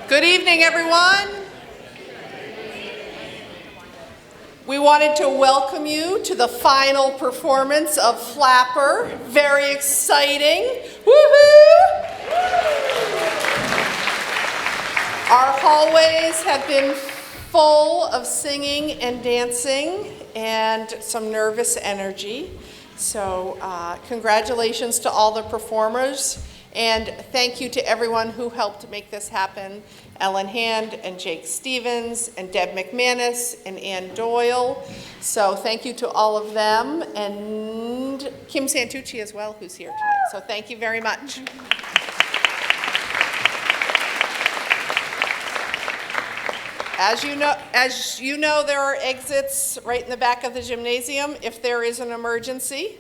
Good evening, everyone. We wanted to welcome you to the final performance of Flapper. Very exciting. Woohoo! Our hallways have been full of singing and dancing and some nervous energy. So congratulations to all the performers. And thank you to everyone who helped make this happen. Ellen Hand and Jake Stevens and Deb McManus and Ann Doyle. So thank you to all of them, and Kim Santucci as well, who's here tonight. So thank you very much. As you know, there are exits right in the back of the gymnasium if there is an emergency.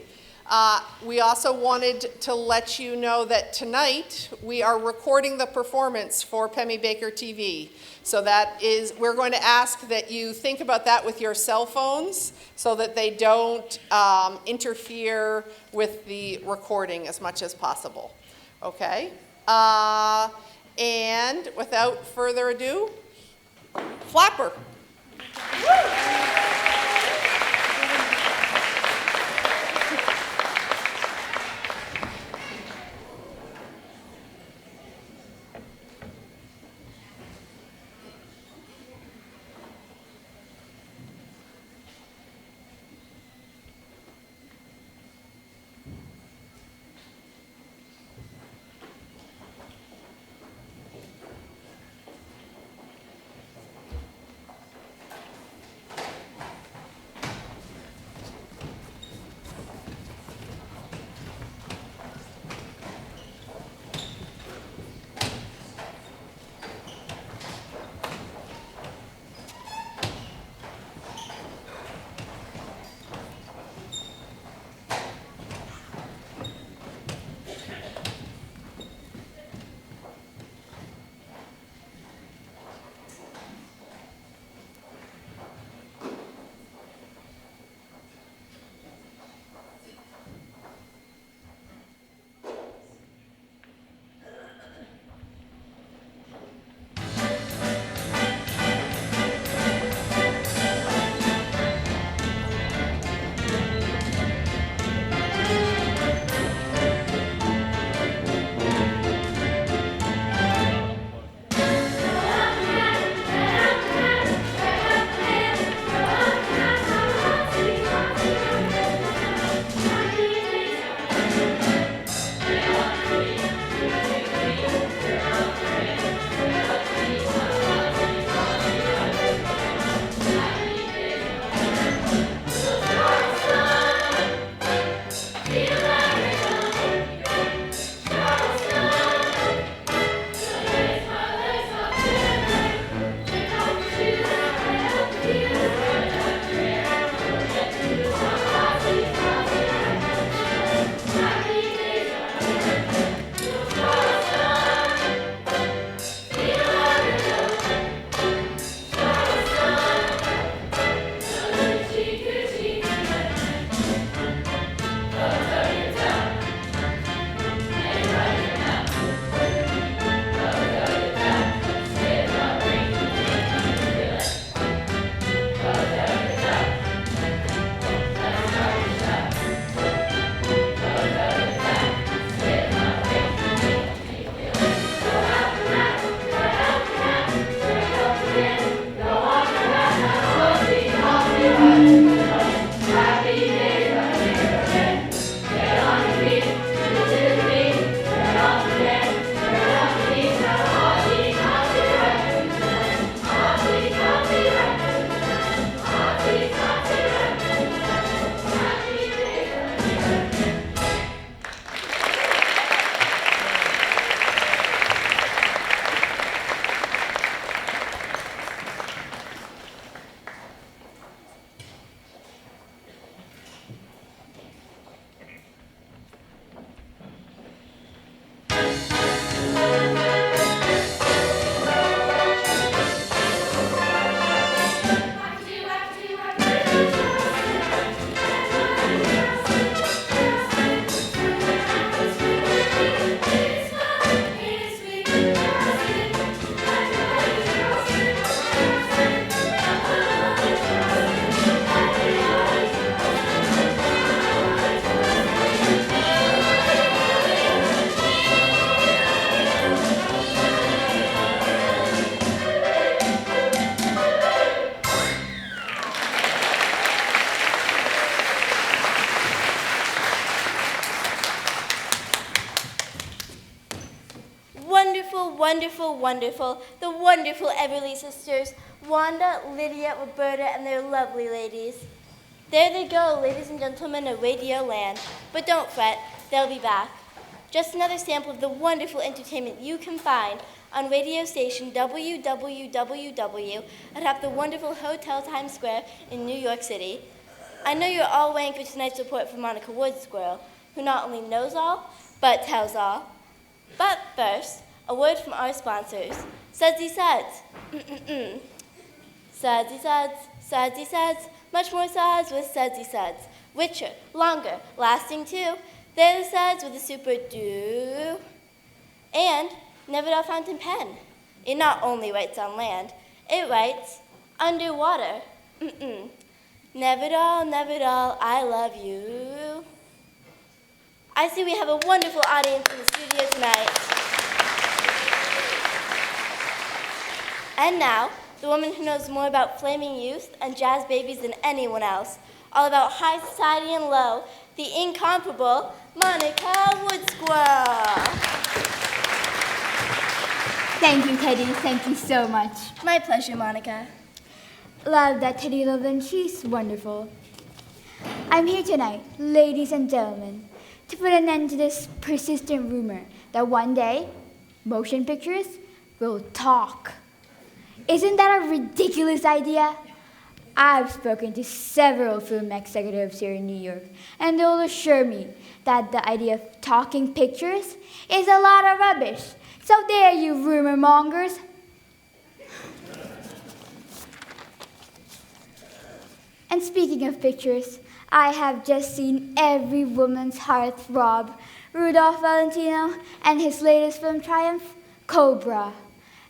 We also wanted to let you know that tonight we are recording the performance for Pemmy Baker TV. So we're going to ask that you think about that with your cell phones so that they don't interfere with the recording as much as possible. Okay? And without further ado, Flapper. wonderful, wonderful, the wonderful Everly sisters, Wanda, Lydia, Roberta, and their lovely ladies. There they go, ladies and gentlemen of Radio Land. But don't fret, they'll be back. Just another sample of the wonderful entertainment you can find on radio station WWWW atop the wonderful Hotel Times Square in New York City. I know you're all waiting for tonight's report from Monica Wood Squirrel, who not only knows all, but tells all. But first, a word from our sponsors. Sudsy Suds. Sudsy Suds, Sudsy Suds, much more suds with Sudsy Suds. Richer, longer, lasting too. They're the suds with a super do. And Never Fountain Pen. It not only writes on land, it writes underwater. Never-doll, I love you. I see we have a wonderful audience in the studio tonight. And now, the woman who knows more about flaming youth and jazz babies than anyone else, all about high society and low, the incomparable Monica Wood Squirrel. Thank you, Teddy. Thank you so much. My pleasure, Monica. Love that Teddy Loveland. She's wonderful. I'm here tonight, ladies and gentlemen, to put an end to this persistent rumor that one day, motion pictures will talk. Isn't that a ridiculous idea? I've spoken to several film executives here in New York, and they'll assure me that the idea of talking pictures is a lot of rubbish. So there, you rumor mongers. And speaking of pictures, I have just seen every woman's heart throb, Rudolph Valentino and his latest film triumph, Cobra.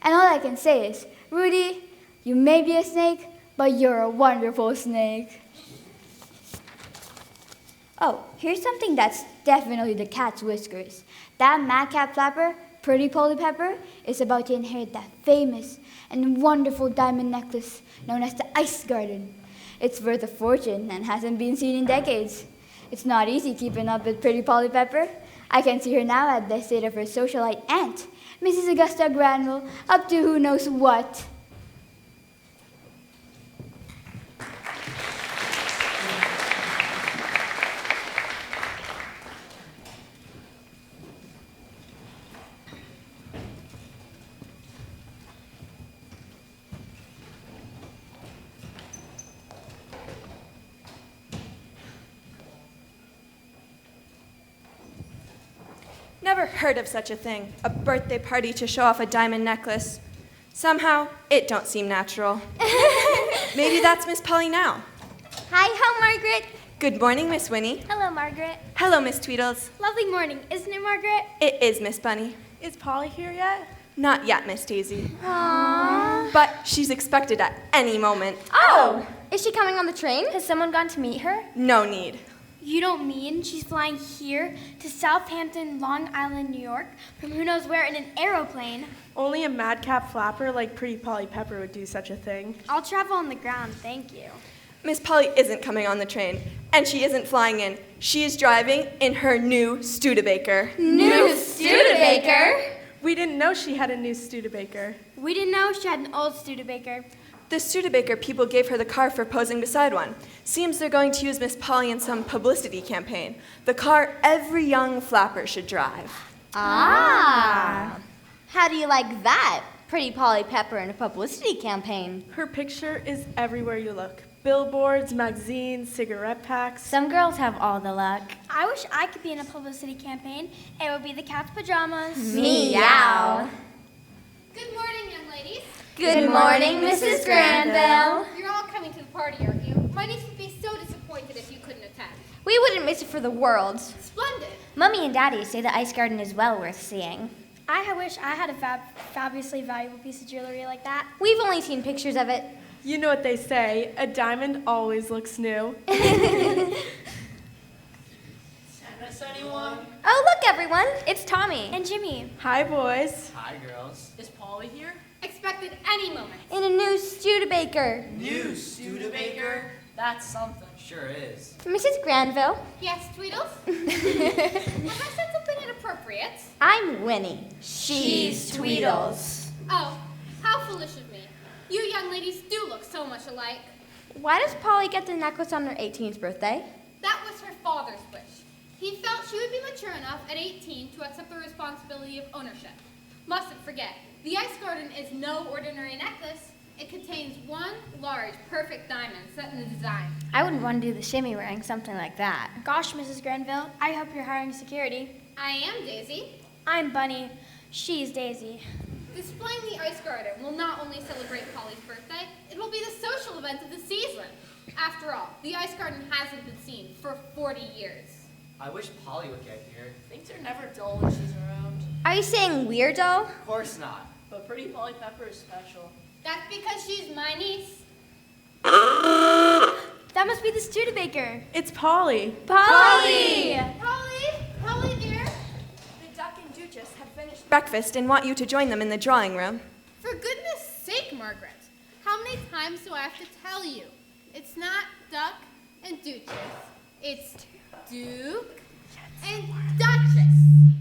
And all I can say is, Rudy, you may be a snake, but you're a wonderful snake. Oh, here's something that's definitely the cat's whiskers. That madcap flapper, Pretty Polly Pepper, is about to inherit that famous and wonderful diamond necklace known as the Ice Garden. It's worth a fortune and hasn't been seen in decades. It's not easy keeping up with Pretty Polly Pepper. I can see her now at the state of her socialite aunt, Mrs. Augusta Granville, up to who knows what. Never heard of such a thing, a birthday party to show off a diamond necklace. Somehow, it don't seem natural. Maybe that's Miss Polly now. Hi, how Margaret? Good morning, Miss Winnie. Hello, Margaret. Hello, Miss Tweedles. Lovely morning, isn't it, Margaret? It is Miss Bunny. Is Polly here yet? Not yet, Miss Daisy. Aww. But she's expected at any moment. Oh! Is she coming on the train? Has someone gone to meet her? No need. You don't mean she's flying here to Southampton, Long Island, New York, from who knows where in an aeroplane? Only a madcap flapper like Pretty Polly Pepper would do such a thing. I'll travel on the ground, thank you. Miss Polly isn't coming on the train, and she isn't flying in. She is driving in her new Studebaker. New Studebaker? We didn't know she had a new Studebaker. We didn't know she had an old Studebaker. The Studebaker people gave her the car for posing beside one. Seems they're going to use Miss Polly in some publicity campaign. The car every young flapper should drive. Ah. How do you like that? Pretty Polly Pepper in a publicity campaign. Her picture is everywhere you look. Billboards, magazines, cigarette packs. Some girls have all the luck. I wish I could be in a publicity campaign. It would be the cat's pajamas. Meow. Good morning, young ladies. Good morning, Mrs. Granville. You're all coming to the party, aren't you? My niece would be so disappointed if you couldn't attend. We wouldn't miss it for the world. Splendid. Mummy and Daddy say the ice garden is well worth seeing. I wish I had a fabulously valuable piece of jewelry like that. We've only seen pictures of it. You know what they say, a diamond always looks new. Anyone? Oh, look, everyone. It's Tommy. And Jimmy. Hi, boys. Hi, girls. Is Polly here? Expected any moment. In a new Studebaker. New Studebaker? That's something. Sure is. Mrs. Granville, Yes, Tweedles? Have I said something inappropriate? I'm Winnie. She's Tweedles. Oh, how foolish of me. You young ladies do look so much alike. Why does Polly get the necklace on her 18th birthday? That was her father's wish. He felt she would be mature enough at 18 to accept the responsibility of ownership. Mustn't forget, the ice garden is no ordinary necklace. It contains one large, perfect diamond set in the design. I wouldn't want to do the shimmy wearing something like that. Gosh, Mrs. Granville, I hope you're hiring security. I am Daisy. I'm Bunny. She's Daisy. Displaying the ice garden will not only celebrate Polly's birthday, it will be the social event of the season. After all, the ice garden hasn't been seen for 40 years. I wish Polly would get here. Things are never dull when she's around. Are you saying weirdo? Of course not. But Pretty Polly Pepper is special. That's because she's my niece. That must be the Studebaker. It's Polly. Polly! Polly dear. The Duck and Duchess have finished breakfast and want you to join them in the drawing room. For goodness sake, Margaret. How many times do I have to tell you? It's not Duck and Duchess. It's Duke and Duchess.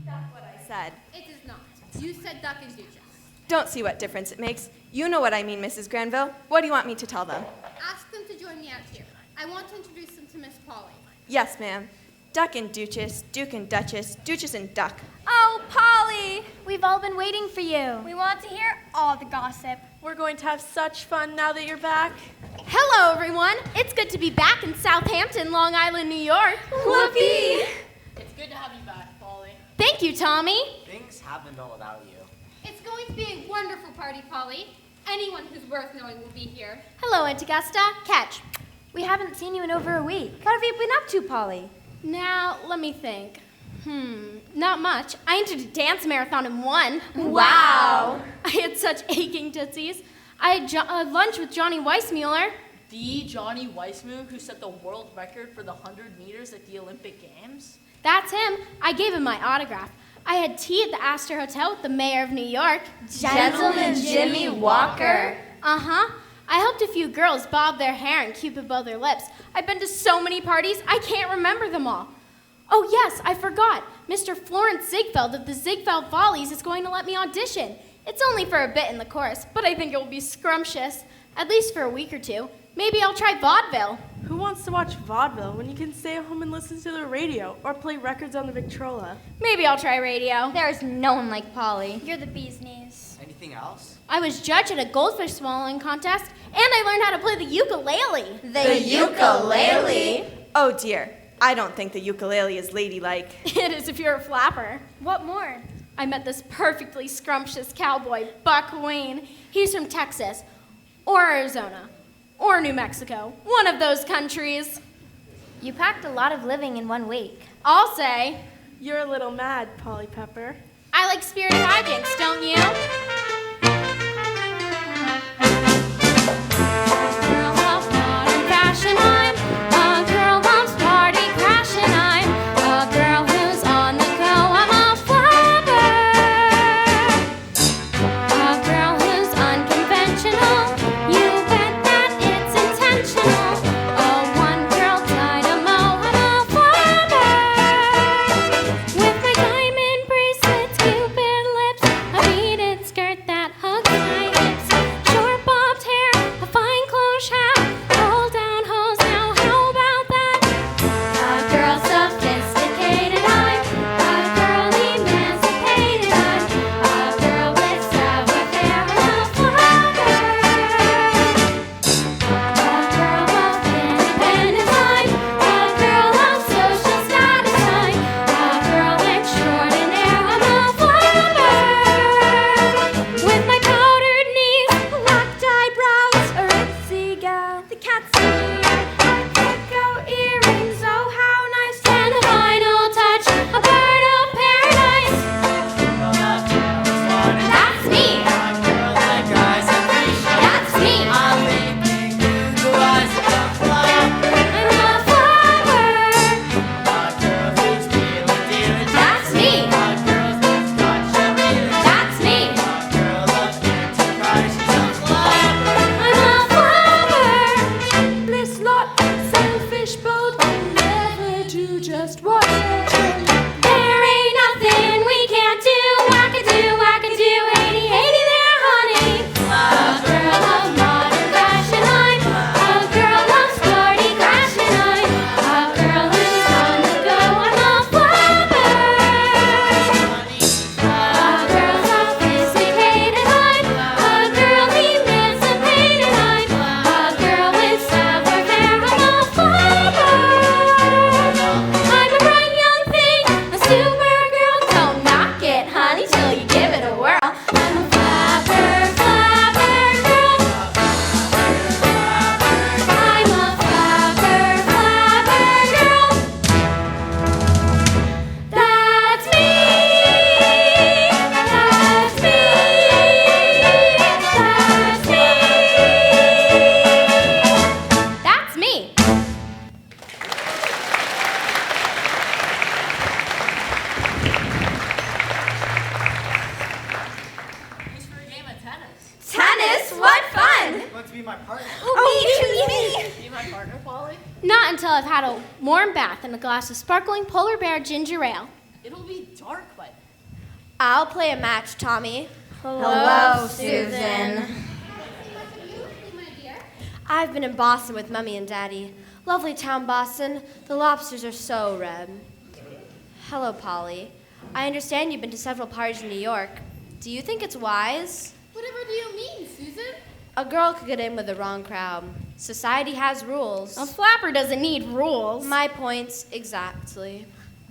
That's what I said. It is not. You said Duck and Duchess. Don't see what difference it makes. You know what I mean, Mrs. Granville. What do you want me to tell them? Ask them to join me out here. I want to introduce them to Miss Polly. Yes, ma'am. Duck and Duchess, Duke and Duchess, Duchess and Duck. Oh, Polly! We've all been waiting for you. We want to hear all the gossip. We're going to have such fun now that you're back. Hello, everyone. It's good to be back in Southampton, Long Island, New York. Whoopee! It's good to have you back, Polly. Thank you, Tommy. Things haven't been without you. It's going to be a wonderful party, Polly. Anyone who's worth knowing will be here. Hello, Aunt Augusta. Catch. We haven't seen you in over a week. What have you been up to, Polly? Now, let me think. Not much. I entered a dance marathon and won. Wow. I had such aching tootsies. I had lunch with Johnny Weissmuller. The Johnny Weissmuller who set the world record for the 100 meters at the Olympic Games? That's him. I gave him my autograph. I had tea at the Astor Hotel with the mayor of New York. Gentleman Jimmy Walker. Uh-huh. I helped a few girls bob their hair and cupid bow their lips. I've been to so many parties, I can't remember them all. Oh, yes, I forgot. Mr. Florence Ziegfeld of the Ziegfeld Follies is going to let me audition. It's only for a bit in the chorus, but I think it will be scrumptious, at least for a week or two. Maybe I'll try vaudeville. Who wants to watch vaudeville when you can stay at home and listen to the radio or play records on the Victrola? Maybe I'll try radio. There's no one like Polly. You're the bee's knees. Anything else? I was judge at a goldfish swallowing contest, and I learned how to play the ukulele. The ukulele? Oh dear. I don't think the ukulele is ladylike. It is if you're a flapper. What more? I met this perfectly scrumptious cowboy, Buck Wayne. He's from Texas, or Arizona, or New Mexico, one of those countries. You packed a lot of living in 1 week. I'll say. You're a little mad, Polly Pepper. I like spirited hijinks, don't you? Girl of modern fashion, I'm a girl loves party crashing. I'm a girl who's on the go. I'm a flapper. A girl who's unconventional. You bet that it's intentional. A one-girl dynamo. I'm a flapper. With my diamond bracelets, cupid lips, a beaded skirt. What fun! You want to be my partner? Oh, me. Be my partner, Polly? Not until I've had a warm bath and a glass of sparkling polar bear ginger ale. It'll be dark by then. I'll play a match, Tommy. Hello, Susan. My dear. I've been in Boston with Mummy and Daddy. Lovely town, Boston. The lobsters are so red. Hello, Polly. I understand you've been to several parties in New York. Do you think it's wise? Whatever do you mean, Susan? A girl could get in with the wrong crowd. Society has rules. A flapper doesn't need rules. My points, exactly.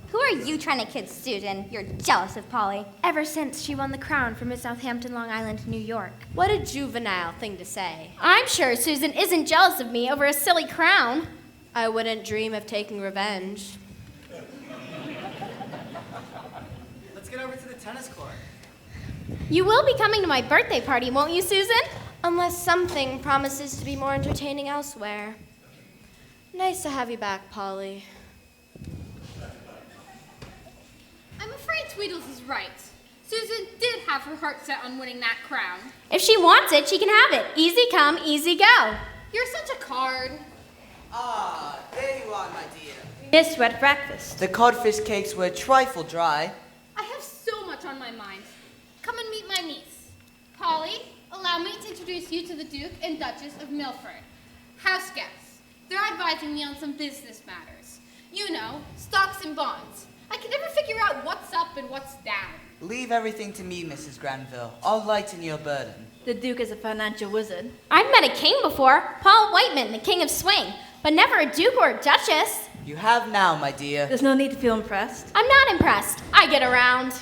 Who are you trying to kid, Susan? You're jealous of Polly. Ever since she won the crown for Miss Southampton, Long Island, New York. What a juvenile thing to say. I'm sure Susan isn't jealous of me over a silly crown. I wouldn't dream of taking revenge. Let's get over to the tennis court. You will be coming to my birthday party, won't you, Susan? Unless something promises to be more entertaining elsewhere. Nice to have you back, Polly. I'm afraid Tweedles is right. Susan did have her heart set on winning that crown. If she wants it, she can have it. Easy come, easy go. You're such a card. Ah, there you are, my dear. Missed wet breakfast. The codfish cakes were a trifle dry. I have so much on my mind. Come and meet my niece. Polly, allow me to introduce you to the Duke and Duchess of Milford. House guests. They're advising me on some business matters. You know, stocks and bonds. I can never figure out what's up and what's down. Leave everything to me, Mrs. Granville. I'll lighten your burden. The Duke is a financial wizard. I've met a king before, Paul Whiteman, the king of swing, but never a duke or a duchess. You have now, my dear. There's no need to feel impressed. I'm not impressed. I get around.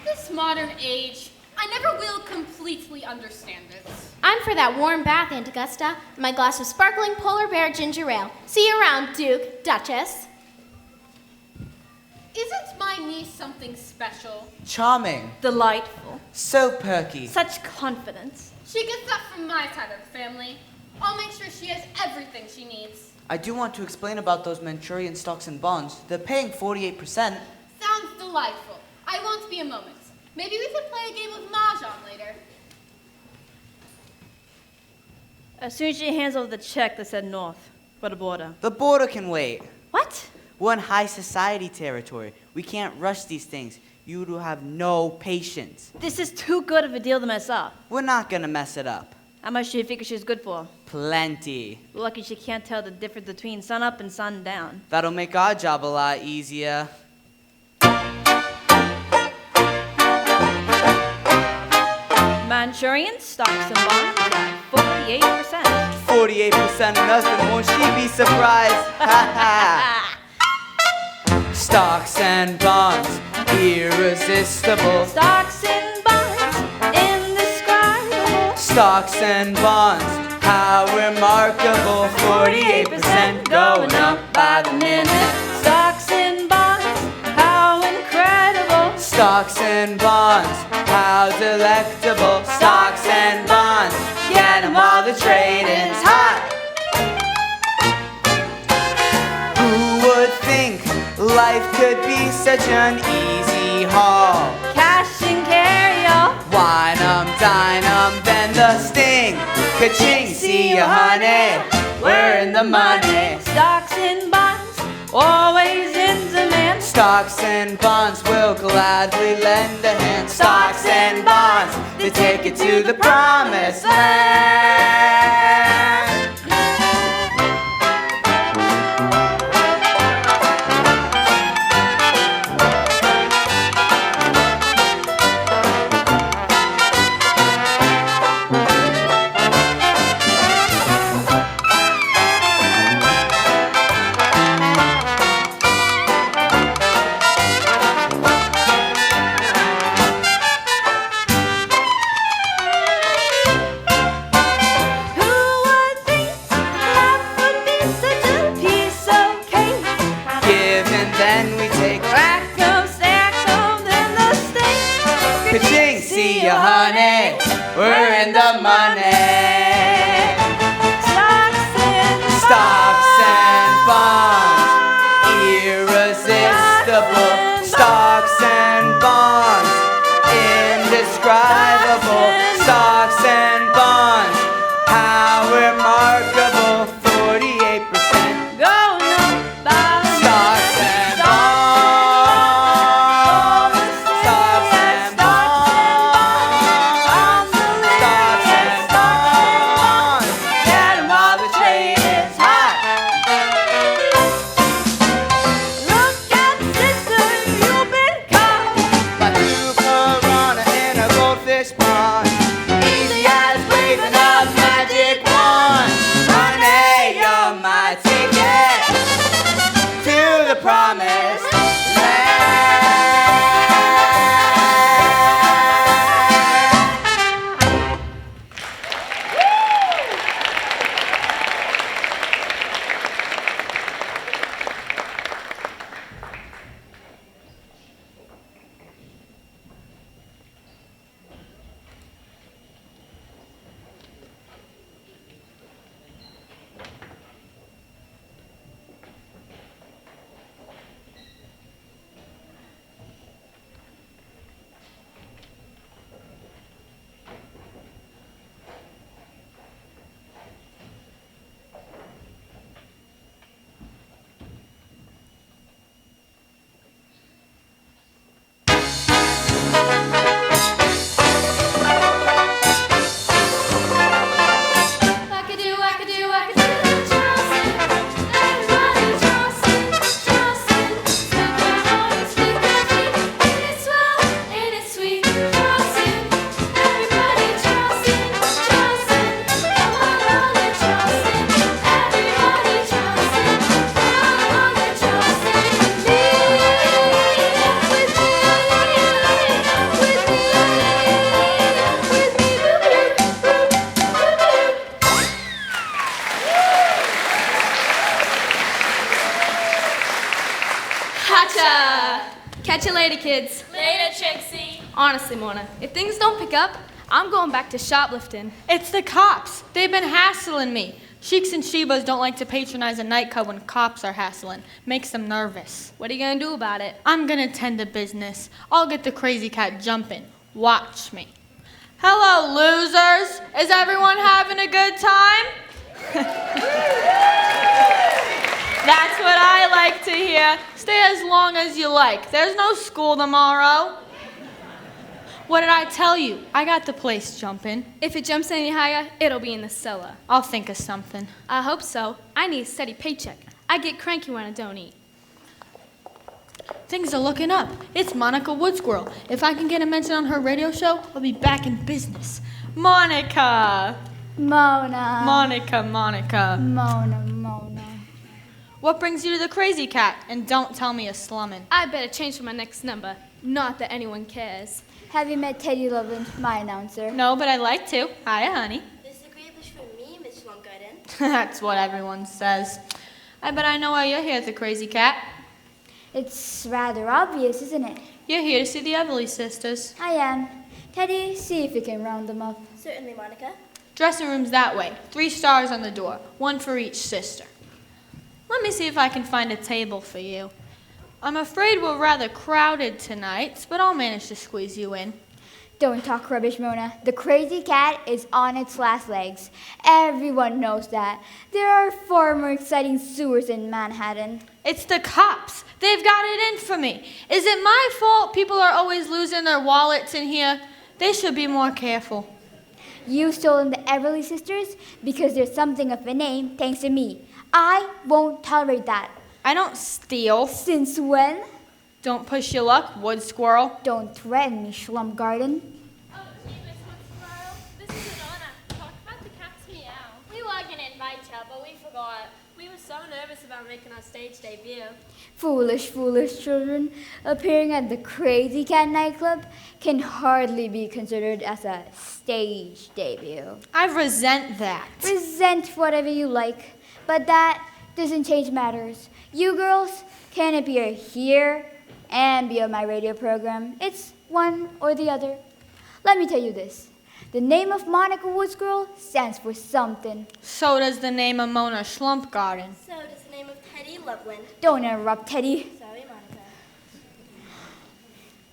This modern age, I never will completely understand it. I'm for that warm bath, Aunt Augusta, and my glass of sparkling polar bear ginger ale. See you around, Duke, Duchess. Isn't my niece something special? Charming. Delightful. So perky. Such confidence. She gets that from my side of the family. I'll make sure she has everything she needs. I do want to explain about those Manchurian stocks and bonds. They're paying 48%. Sounds delightful. I won't be a moment. Maybe we could play a game of Mahjong later. As soon as she hands over the check that said north, for the border. The border can wait. What? We're in high society territory. We can't rush these things. You do have no patience. This is too good of a deal to mess up. We're not gonna mess it up. How much do you figure she's good for? Plenty. Lucky she can't tell the difference between sun up and sun down. That'll make our job a lot easier. Manchurian stocks and bonds at 48%. 48% nothing, won't she be surprised? Ha ha! Stocks and bonds, irresistible. Stocks and bonds, indescribable. Stocks and bonds, how remarkable. 48% going up by the minute. Stocks and bonds, how incredible. Stocks and bonds, how delectable. Stocks and bonds, get 'em while the trading's hot. Who would think life could be such an easy haul? Cash and carry all. Wine 'em, dine 'em, then the sting. Ka-ching, see ya, honey, we're in the money. Stocks and bonds, always in demand. Stocks and bonds will gladly lend a hand. Stocks and bonds, the ticket to the promised land. Ka-ching, see ya, honey, we're in the money. Stocks and bonds, irresistible. Stocks and bonds, indescribable. Stocks and you later, kids. Later, Trixie. Honestly, Mona, if things don't pick up, I'm going back to shoplifting. It's the cops. They've been hassling me. Sheiks and Shebas don't like to patronize a nightclub when cops are hassling. Makes them nervous. What are you going to do about it? I'm gonna tend to business. I'll get the crazy cat jumping. Watch me. Hello, losers. Is everyone having a good time? That's what I like to hear. Stay as long as you like. There's no school tomorrow. What did I tell you? I got the place jumping. If it jumps any higher, it'll be in the cellar. I'll think of something. I hope so. I need a steady paycheck. I get cranky when I don't eat. Things are looking up. It's Monica Woodsquirrel. If I can get a mention on her radio show, I'll be back in business. Monica! Mona. Monica. Mona. What brings you to the crazy cat? And don't tell me you're slumming. I better change for my next number. Not that anyone cares. Have you met Teddy Loveland, my announcer? No, but I'd like to. Hi, honey. This is a great wish for me, Miss Schlumgarden. That's what everyone says. I bet I know why you're here, the crazy cat. It's rather obvious, isn't it? You're here to see the Everly sisters. I am. Teddy, see if you can round them up. Certainly, Monica. Dressing room's that way. 3 stars on the door. 1 for each sister. Let me see if I can find a table for you. I'm afraid we're rather crowded tonight, but I'll manage to squeeze you in. Don't talk rubbish, Mona. The crazy cat is on its last legs. Everyone knows that. There are far more exciting sewers in Manhattan. It's the cops. They've got it in for me. Is it my fault people are always losing their wallets in here? They should be more careful. You've stolen the Everly sisters because there's something of a name thanks to me. I won't tolerate that. I don't steal. Since when? Don't push your luck, wood squirrel. Don't threaten me, Schlumgarden. Oh, gee, Miss Woodsquirrel. This is Adonna. Talk about the cat's meow. We were going to invite you, but we forgot. We were so nervous about making our stage debut. Foolish children. Appearing at the Crazy Cat nightclub can hardly be considered as a stage debut. I resent that. Resent whatever you like, but that doesn't change matters. You girls can appear here and be on my radio program. It's one or the other. Let me tell you this. The name of Monica Woodsquirrel stands for something. So does the name of Mona Schlumpgarden. So does the name of Teddy Loveland. Don't interrupt, Teddy. Sorry, Monica.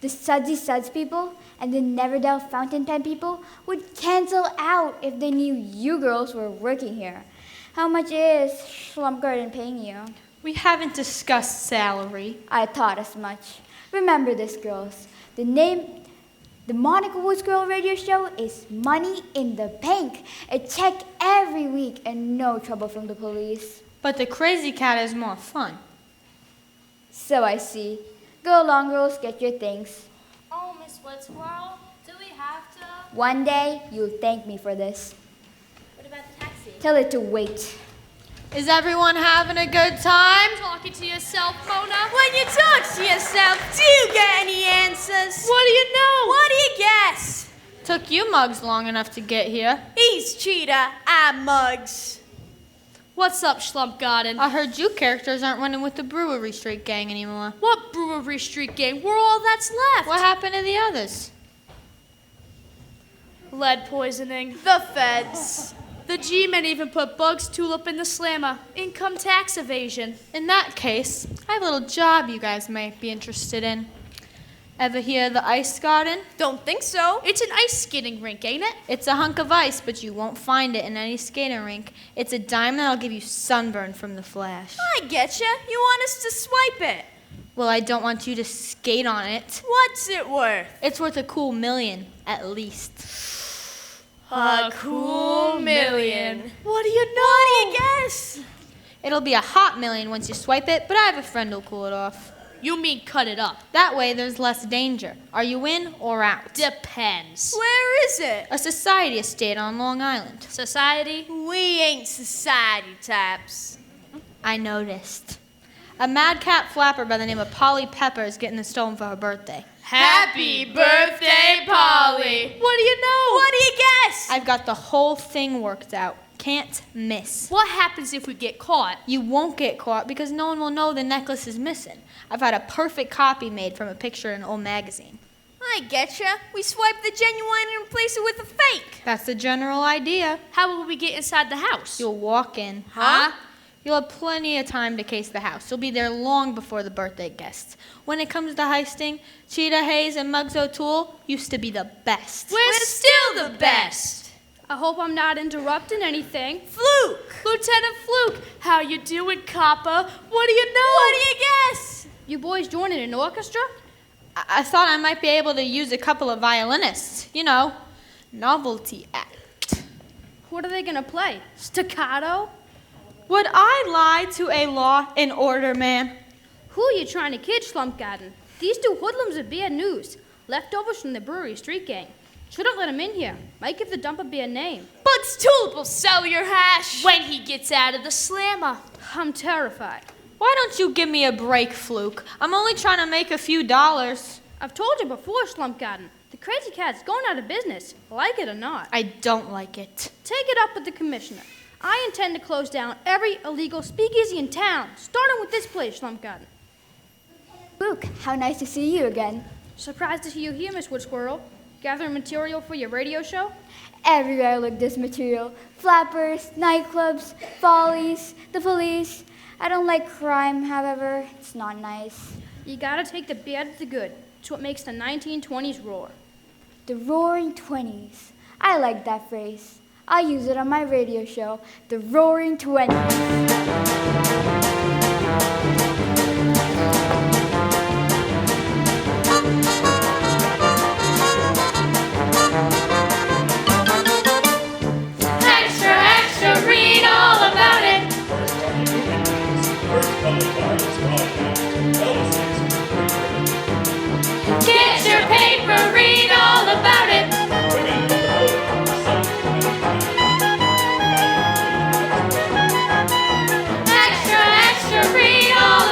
The Sudsy Suds people and the Neverdale Fountain Pen people would cancel out if they knew you girls were working here. How much is Schlumgarden paying you? We haven't discussed salary. I thought as much. Remember this, girls. The Monica Woodsquirrel radio show is money in the bank. A check every week and no trouble from the police. But the crazy cat is more fun. So I see. Go along, girls, get your things. Oh, Miss Woodsquirrel, do we have to? One day, you'll thank me for this. What about the taxi? Tell it to wait. Is everyone having a good time? Talking to yourself, Mona. When you talk to yourself, do you get any answers? What do you know? What do you guess? Took you mugs long enough to get here. He's Cheetah, I'm Muggs. What's up, Schlumpgarden? I heard you characters aren't running with the Brewery Street gang anymore. What Brewery Street gang? We're all that's left. What happened to the others? Lead poisoning. The feds. The G-men even put Bugs Tulip in the slammer. Income tax evasion. In that case, I have a little job you guys might be interested in. Ever hear of the ice garden? Don't think so. It's an ice skating rink, ain't it? It's a hunk of ice, but you won't find it in any skating rink. It's a dime that'll give you sunburn from the flash. I getcha. You want us to swipe it. Well, I don't want you to skate on it. What's it worth? It's worth a cool $1 million, at least. A cool $1 million. What do you know? What do you guess? It'll be a hot $1 million once you swipe it, but I have a friend who'll cool it off. You mean cut it up? That way there's less danger. Are you in or out? Depends. Where is it? A society estate on Long Island. Society? We ain't society types. I noticed. A madcap flapper by the name of Polly Pepper is getting the stone for her birthday. Happy birthday, Polly. What do you know? What do you guess? I've got the whole thing worked out. Can't miss. What happens if we get caught? You won't get caught because no one will know the necklace is missing. I've had a perfect copy made from a picture in an old magazine. I getcha. We swipe the genuine and replace it with a fake. That's the general idea. How will we get inside the house? You'll walk in. Huh? You'll have plenty of time to case the house. You'll be there long before the birthday guests. When it comes to heisting, Cheetah Hayes and Muggs O'Toole used to be the best. We're still the best. I hope I'm not interrupting anything. Fluke! Lieutenant Fluke, how you doing, Copper? What do you know? What do you guess? You boys joining an orchestra? I thought I might be able to use a couple of violinists. You know, novelty act. What are they gonna play? Staccato? Would I lie to a law and order man? Who are you trying to kid, Slumpgarden? These two hoodlums are bad news. Leftovers from the brewery street gang. Shouldn't let him in here. Might give the dump a bad name. Bugs Tulip will sell your hash when he gets out of the slammer. I'm terrified. Why don't you give me a break, Fluke? I'm only trying to make a few dollars. I've told you before, Slumpgarden. The crazy cat's going out of business, like it or not. I don't like it. Take it up with the commissioner. I intend to close down every illegal speakeasy in town, starting with this place, Slumpgarden. Luke, how nice to see you again. Surprised to see you here, Miss Wood Squirrel. Gathering material for your radio show? Everywhere I look, this material. Flappers, nightclubs, follies, the police. I don't like crime, however. It's not nice. You gotta take the bad with the good. It's what makes the 1920s roar. The Roaring Twenties. I like that phrase. I use it on my radio show, The Roaring Twenties. Read all about it. Get your paper, read all about it. Extra, extra, read all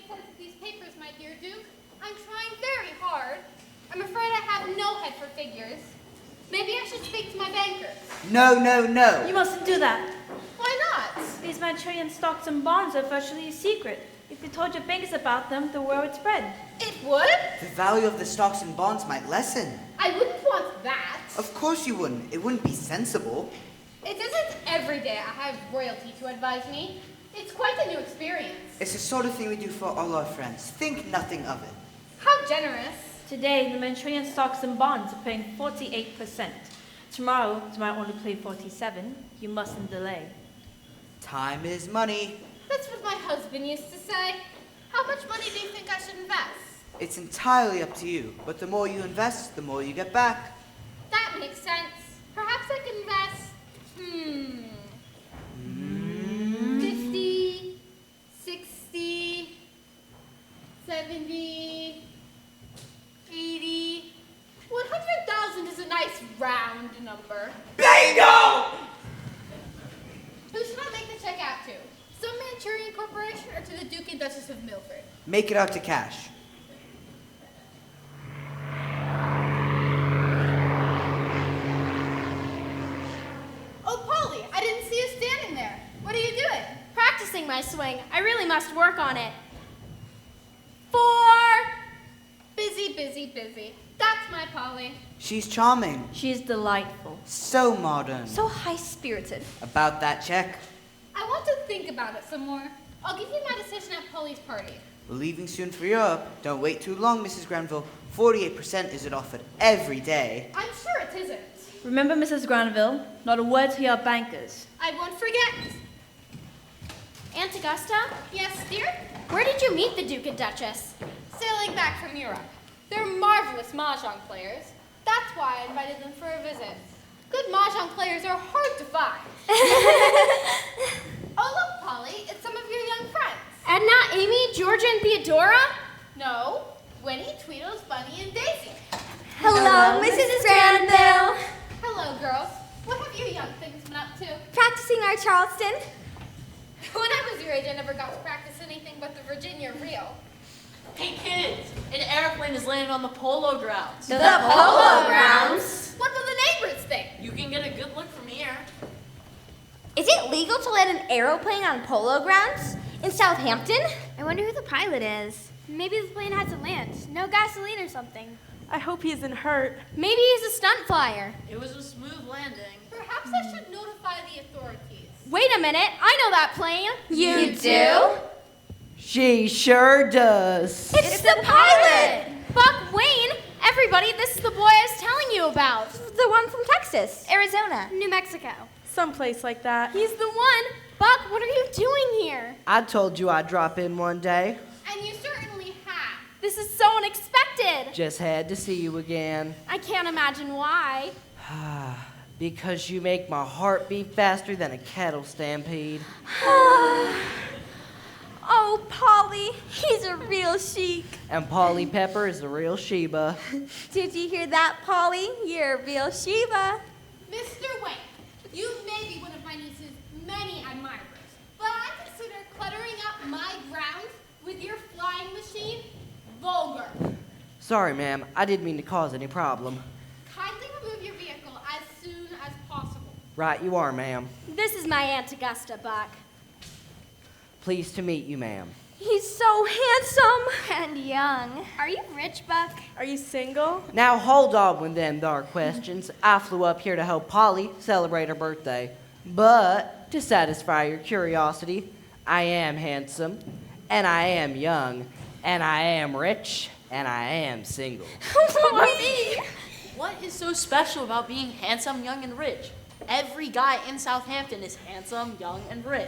sense of these papers, my dear Duke. I'm trying very hard. I'm afraid I have no head for figures. Maybe I should speak to my bankers. No, no, no. You mustn't do that. Why not? These Manchurian stocks and bonds are virtually a secret. If you told your bankers about them, the word would spread. It would? The value of the stocks and bonds might lessen. I wouldn't want that. Of course you wouldn't. It wouldn't be sensible. It isn't every day I have royalty to advise me. It's quite a new experience. It's the sort of thing we do for all our friends. Think nothing of it. How generous. Today, the Manchurian stocks and bonds are paying 48%. Tomorrow, they might only pay 47%. You mustn't delay. Time is money. That's what my husband used to say. How much money do you think I should invest? It's entirely up to you, but the more you invest, the more you get back. That makes sense. Perhaps I could invest, 50, 60, 70, 80, 100,000 is a nice round number. Bingo! Who should I make the check out to? Some Manchurian corporation or to the Duke and Duchess of Milford? Make it out to cash. Oh, Polly, I didn't see you standing there. What are you doing? Practicing my swing. I really must work on it. 4. Busy, busy, busy. That's my Polly. She's charming. She's delightful. So modern. So high-spirited. About that check. I want to think about it some more. I'll give you my decision at Polly's party. We're leaving soon for Europe. Don't wait too long, Mrs. Granville. 48% isn't offered every day. I'm sure it isn't. Remember, Mrs. Granville, not a word to your bankers. I won't forget. Aunt Augusta, Yes, dear? where did you meet the Duke and Duchess? Sailing back from Europe. They're marvelous mahjong players. That's why I invited them for a visit. Good mahjong players are hard to find. Oh, look, Polly, it's some of your young friends. Edna, Amy, Georgia, and Theodora? No, Winnie, Tweedles, Bunny, and Daisy. Hello, Mrs. Granville. Hello, girls. What have you young things been up to? Practicing our Charleston. When I was your age, I never got to practice anything but the Virginia reel. Hey kids, an airplane is landing on the polo grounds. The Polo Grounds? What will the neighbors think? You can get a good look from here. Is it legal to land an aeroplane on Polo Grounds in Southampton? I wonder who the pilot is. Maybe the plane had to land. No gasoline or something. I hope he isn't hurt. Maybe he's a stunt flyer. It was a smooth landing. Perhaps I should notify the authorities. Wait a minute, I know that plane. You do? She sure does. It's the pilot! Buck Wayne, everybody, this is the boy I was telling you about. The one from Texas, Arizona. New Mexico. Someplace like that. He's the one. Buck, what are you doing here? I told you I'd drop in one day. And you certainly have. This is so unexpected. Just had to see you again. I can't imagine why. Because you make my heart beat faster than a cattle stampede. Oh, Polly, he's a real chic. And Polly Pepper is the real Sheba. Did you hear that, Polly? You're a real Sheba. Mr. Wayne, you may be one of my niece's many admirers, but I consider cluttering up my grounds with your flying machine vulgar. Sorry, ma'am. I didn't mean to cause any problem. Kindly remove your vehicle as soon as possible. Right you are, ma'am. This is my Aunt Augusta, Buck. Pleased to meet you, ma'am. He's so handsome. And young. Are you rich, Buck? Are you single? Now hold on with them there questions. I flew up here to help Polly celebrate her birthday. But to satisfy your curiosity, I am handsome, and I am young, and I am rich, and I am single. What is so special about being handsome, young, and rich? Every guy in Southampton is handsome, young, and rich.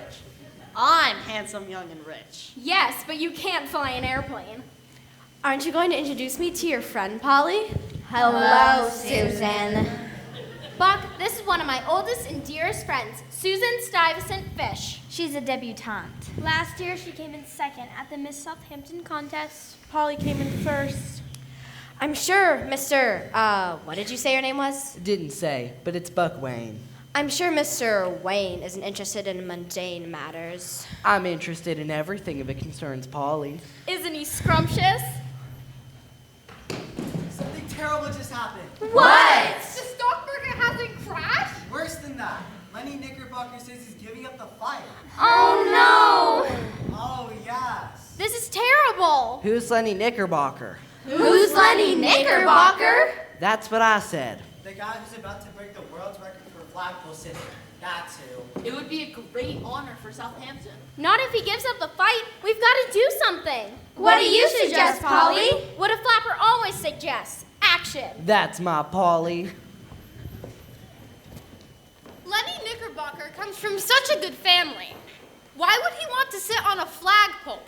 I'm handsome, young, and rich. Yes, but you can't fly an airplane. Aren't you going to introduce me to your friend, Polly? Hello, Susan. Buck, this is one of my oldest and dearest friends, Susan Stuyvesant Fish. She's a debutante. Last year, she came in second at the Miss Southampton contest. Polly came in first. I'm sure, Mr. What did you say your name was? Didn't say, but it's Buck Wayne. I'm sure Mr. Wayne isn't interested in mundane matters. I'm interested in everything if it concerns Polly. Isn't he scrumptious? Something terrible just happened. What? The stock market hasn't crashed? Worse than that. Lenny Knickerbocker says he's giving up the fight. Oh no! Oh, yes. This is terrible. Who's Lenny Knickerbocker? Who's Lenny Knickerbocker? That's what I said. The guy who's about to break the world's record for flagpole sitting. That's who. It would be a great honor for Southampton. Not if he gives up the fight. We've got to do something. What do you suggest, Polly? What a flapper always suggests. Action. That's my Polly. Lenny Knickerbocker comes from such a good family. Why would he want to sit on a flagpole?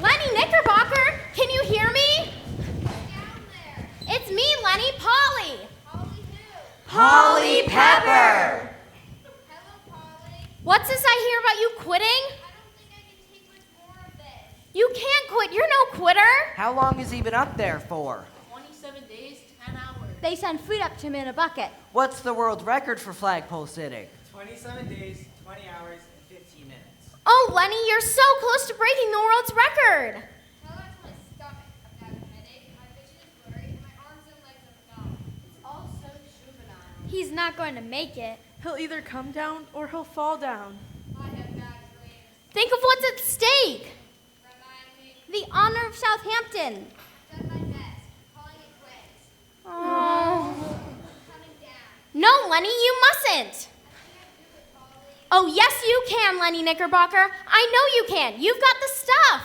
Lenny Knickerbocker, can you hear me? It's me, Lenny, Polly. Polly Pepper! What's this I hear about you quitting? You can't quit. You're no quitter. How long has he been up there for? 27 days, 10 hours. They send food up to him in a bucket. What's the world record for flagpole sitting? 27 days, 20 hours, and 15 minutes. Oh, Lenny, you're so close to breaking the world's record. He's not going to make it. He'll either come down or he'll fall down. Think of what's at stake. The honor of Southampton. Oh. No, Lenny, you mustn't. Oh, yes, you can, Lenny Knickerbocker. I know you can. You've got the stuff.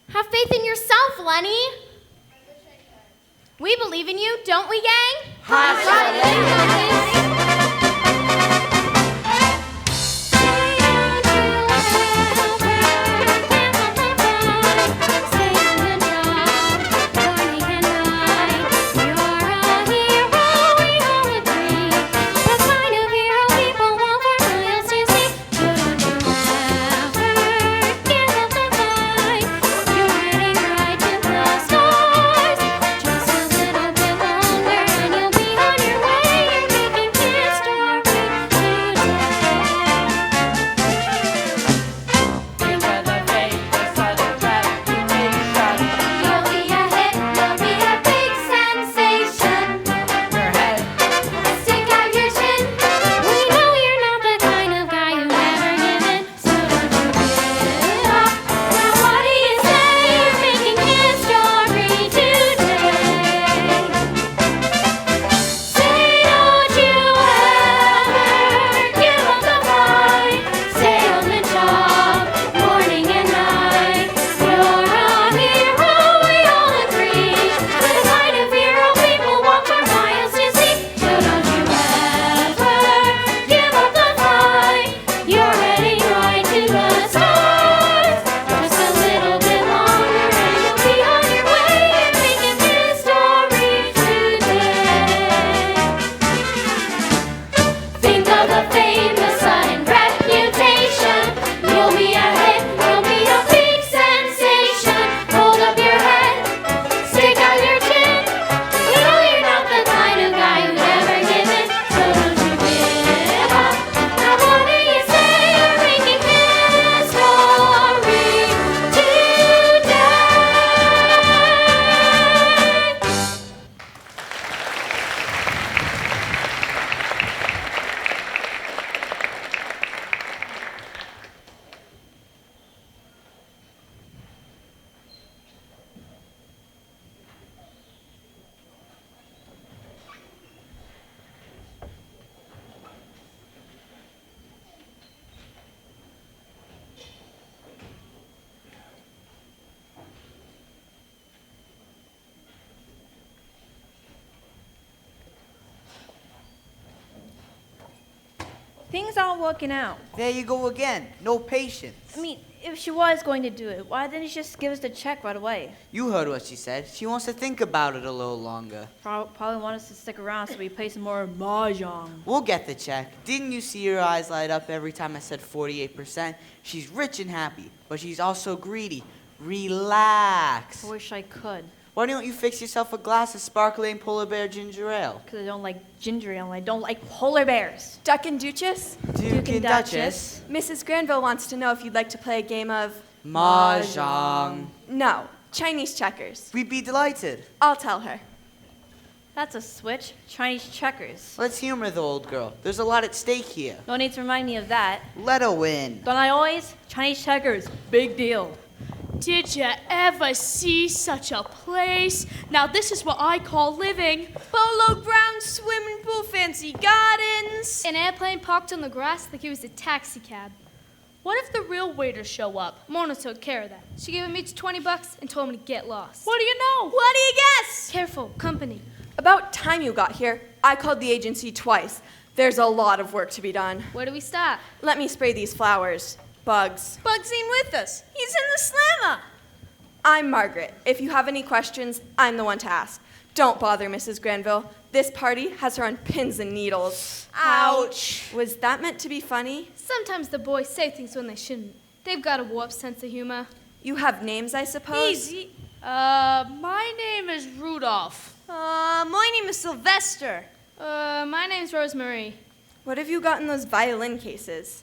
Have faith in yourself, Lenny. We believe in you, don't we, gang? Just a little bit longer and you'll be on your way. You're making Things aren't working out. There you go again. No patience. I mean, if she was going to do it, why didn't she just give us the check right away? You heard what she said. She wants to think about it a little longer. Probably want us to stick around so we play some more mahjong. We'll get the check. Didn't you see her eyes light up every time I said 48%? She's rich and happy, but she's also greedy. Relax. I wish I could. Why don't you fix yourself a glass of sparkling polar bear ginger ale? Because I don't like ginger ale and I don't like polar bears. Duck and Duchess? Duke and Duchess. Mrs. Granville wants to know if you'd like to play a game of... Mahjong. No, Chinese checkers. We'd be delighted. I'll tell her. That's a switch. Chinese checkers. Let's humor the old girl. There's a lot at stake here. No need to remind me of that. Let her win. Don't I always? Chinese checkers. Big deal. Did you ever see such a place? Now this is what I call living. Polo grounds, swimming pool, fancy gardens. An airplane parked on the grass like it was a taxi cab. What if the real waiters show up? Mona took care of that. She gave him each $20 and told him to get lost. What do you know? What do you guess? Careful, company. About time you got here. I called the agency twice. There's a lot of work to be done. Where do we start? Let me spray these flowers. Bugs. Bugs ain't with us. He's in the slammer. I'm Margaret. If you have any questions, I'm the one to ask. Don't bother, Mrs. Granville. This party has her on pins and needles. Ouch. Was that meant to be funny? Sometimes the boys say things when they shouldn't. They've got a warped sense of humor. You have names, I suppose? Easy. My name is Rudolph. My name is Sylvester. My name's Rosemary. What have you got in those violin cases?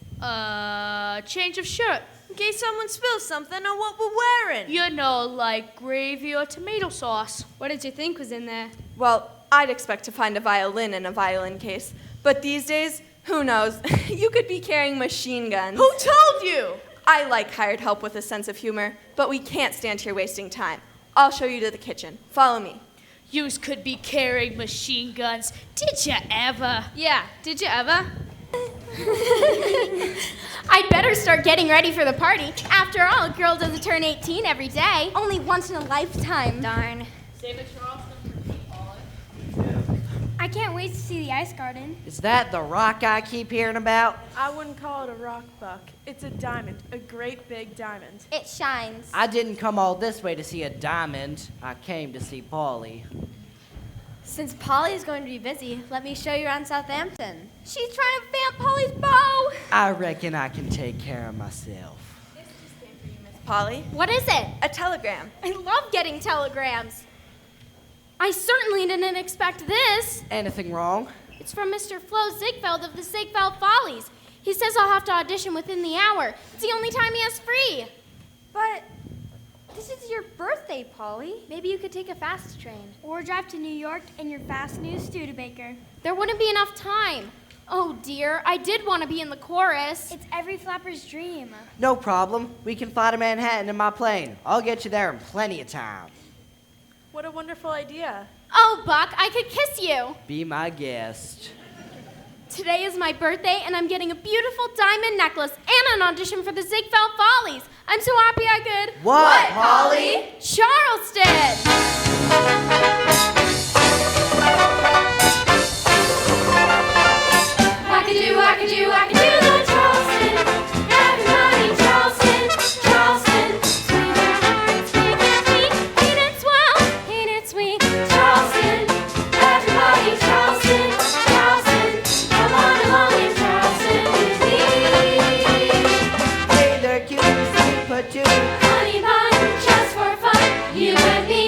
Change of shirt. In case someone spills something on what we're wearing. You know, like gravy or tomato sauce. What did you think was in there? Well, I'd expect to find a violin in a violin case. But these days, who knows? You could be carrying machine guns. Who told you? I like hired help with a sense of humor, but we can't stand here wasting time. I'll show you to the kitchen. Follow me. Yous could be carrying machine guns. Did you ever? Yeah, did you ever? I'd better start getting ready for the party. After all, a girl doesn't turn 18 every day. Only once in a lifetime. Darn. Save a Charleston for Pete Polly. I can't wait to see the ice garden. Is that the rock I keep hearing about? I wouldn't call it a rock, Buck. It's a diamond, a great big diamond. It shines. I didn't come all this way to see a diamond. I came to see Polly. Since Polly's going to be busy, let me show you around Southampton. She's trying to vamp Polly's bow. I reckon I can take care of myself. Polly? What is it? A telegram. I love getting telegrams. I certainly didn't expect this. Anything wrong? It's from Mr. Flo Ziegfeld of the Ziegfeld Follies. He says I'll have to audition within the hour. It's the only time he has free. But this is your birthday, Polly. Maybe you could take a fast train. Or drive to New York in your fast news Studebaker. There wouldn't be enough time. Oh dear, I did want to be in the chorus. It's every flapper's dream. No problem. We can fly to Manhattan in my plane. I'll get you there in plenty of time. What a wonderful idea. Oh, Buck, I could kiss you. Be my guest. Today is my birthday, and I'm getting a beautiful diamond necklace and an audition for the Ziegfeld Follies. I'm so happy I could. What, Polly? Charleston! I could do the Charleston. Everybody in Charleston, Charleston. Sweet their hearts, make it sweet. Ain't it swell? Ain't it sweet? Charleston, everybody in Charleston, Charleston. Come on along in Charleston with me. Hey there, cutie, sweet patootie. Honey bun, just for fun, you and me.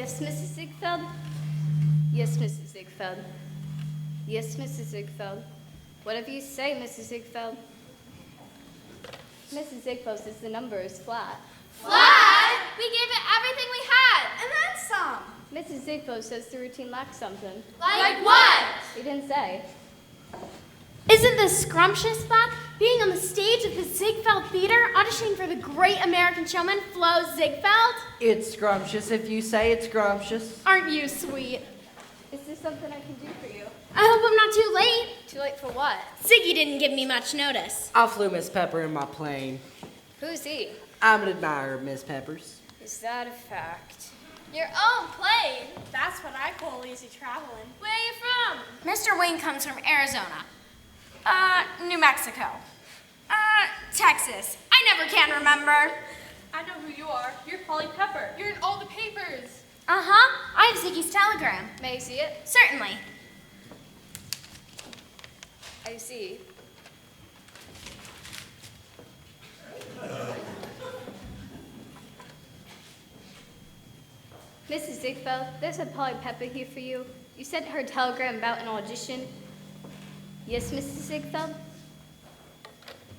Yes, Mrs. Ziegfeld? Yes, Mrs. Ziegfeld. Yes, Mrs. Ziegfeld. Whatever you say, Mrs. Ziegfeld. Mrs. Ziegfeld says the number is flat. Flat? We gave it everything we had, and then some. Mrs. Ziegfeld says the routine lacks something. Like what? He didn't say. Isn't this scrumptious, Buck? Being on the stage of the Ziegfeld Theater, auditioning for the great American showman, Flo Ziegfeld? It's scrumptious if you say it's scrumptious. Aren't you sweet? Is there something I can do for you? I hope I'm not too late. Too late for what? Ziggy didn't give me much notice. I flew Miss Pepper in my plane. Who's he? I'm an admirer of Miss Pepper's. Is that a fact? Your own plane? That's what I call easy traveling. Where are you from? Mr. Wayne comes from Arizona. New Mexico. Texas. I never can remember. I know who you are. You're Polly Pepper. You're in all the papers. Uh-huh. I have Ziggy's telegram. May I see it? Certainly. I see. Mrs. Ziegfeld, there's a Polly Pepper here for you. You sent her a telegram about an audition. Yes, Mrs. Ziegfeld?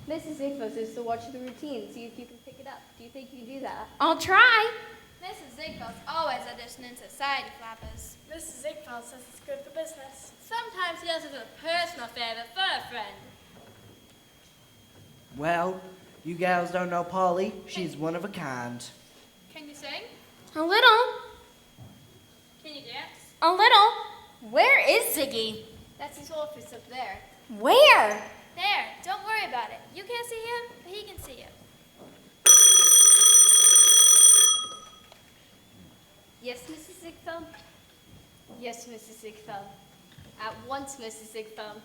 Mrs. Ziegfeld says to watch the routine, see if you can pick it up. Do you think you can do that? I'll try. Mrs. Ziegfeld's always auditioning society flappers. Mrs. Ziegfeld says it's good for business. Sometimes he does it as a personal favor for a friend. Well, you gals don't know Polly. She's one of a kind. Can you sing? A little. Can you dance? A little. Where is Ziggy? That's his office up there. Where? There, don't worry about it. You can't see him, but he can see you. Yes, Mrs. Ziegfeld? Yes, Mrs. Ziegfeld. At once, Mrs. Ziegfeld.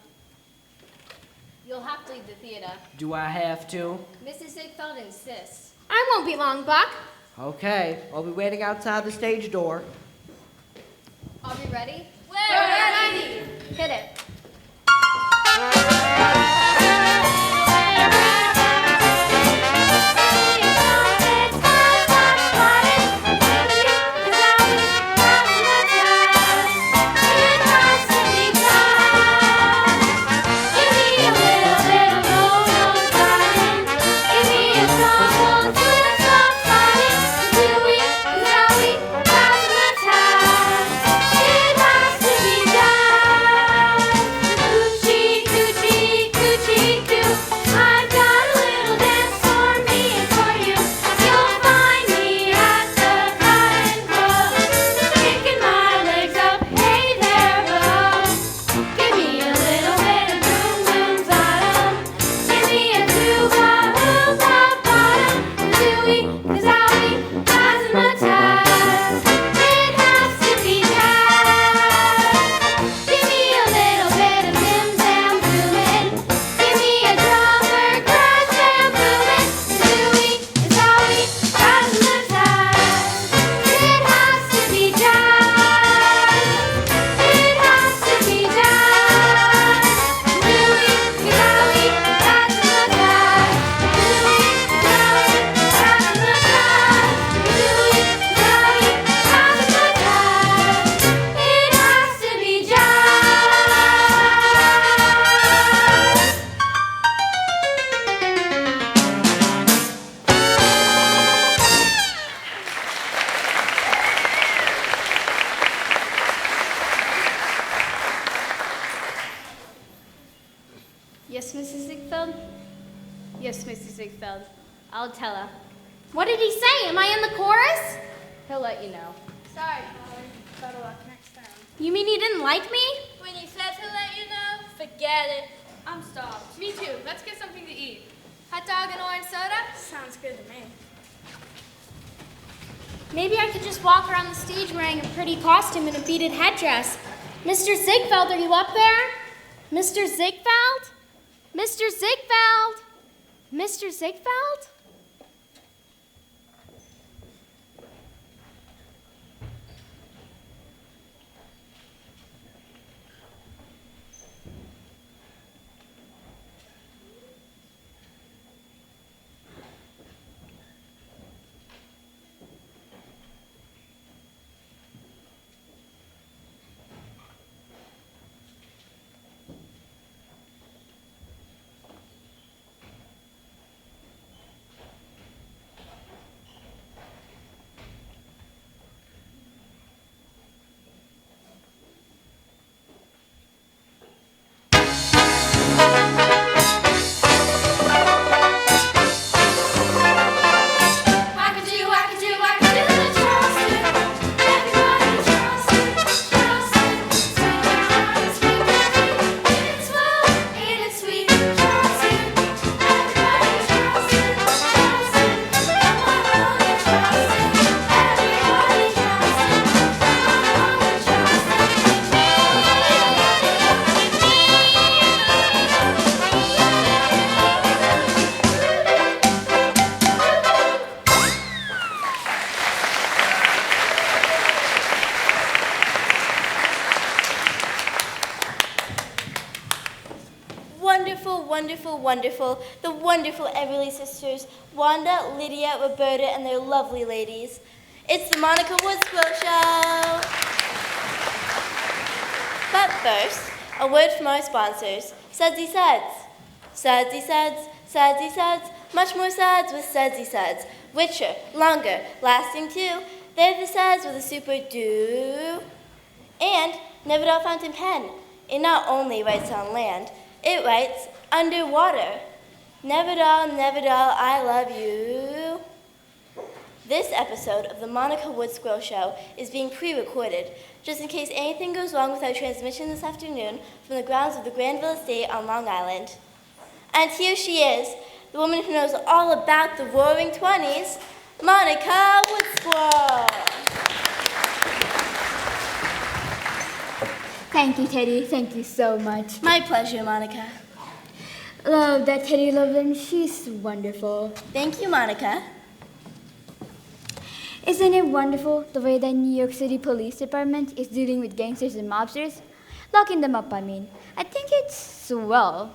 You'll have to leave the theater. Do I have to? Mrs. Ziegfeld insists. I won't be long, Buck. Okay, I'll be waiting outside the stage door. Are we ready? We're ready. Hit it. Yes, Mrs. Ziegfeld? Yes, Mrs. Ziegfeld. I'll tell her. What did he say? Am I in the chorus? He'll let you know. Sorry, Polly. Better luck next time. You mean he didn't like me? When he says he'll let you know, forget it. I'm starved. Me too. Let's get something to eat. Hot dog and orange soda? Sounds good to me. Maybe I could just walk around the stage wearing a pretty costume and a beaded headdress. Mr. Ziegfeld, are you up there? Mr. Ziegfeld? Mr. Ziegfeld? Mr. Ziegfeld? wonderful, wonderful, the wonderful Everly sisters, Wanda, Lydia, Roberta, and their lovely ladies. It's the Monica Woodsquill Show! But first, a word from our sponsors, Sudsy Suds. Sudsy Suds, Sudsy Suds, much more suds with Sudsy Suds. Richer, longer, lasting too. They're the suds with a super do. And Nevadal Fountain Pen. It not only writes on land, it writes underwater. Nevadal, Nevadal, I love you. This episode of the Monica Woodsquill Show is being pre-recorded, just in case anything goes wrong with our transmission this afternoon from the grounds of the Granville Estate on Long Island. And here she is, the woman who knows all about the Roaring Twenties, Monica Woodsquill. Thank you, Teddy. Thank you so much. My pleasure, Monica. Love that Teddy Loveland. She's wonderful. Thank you, Monica. Isn't it wonderful the way that New York City Police Department is dealing with gangsters and mobsters? Locking them up, I mean. I think it's swell.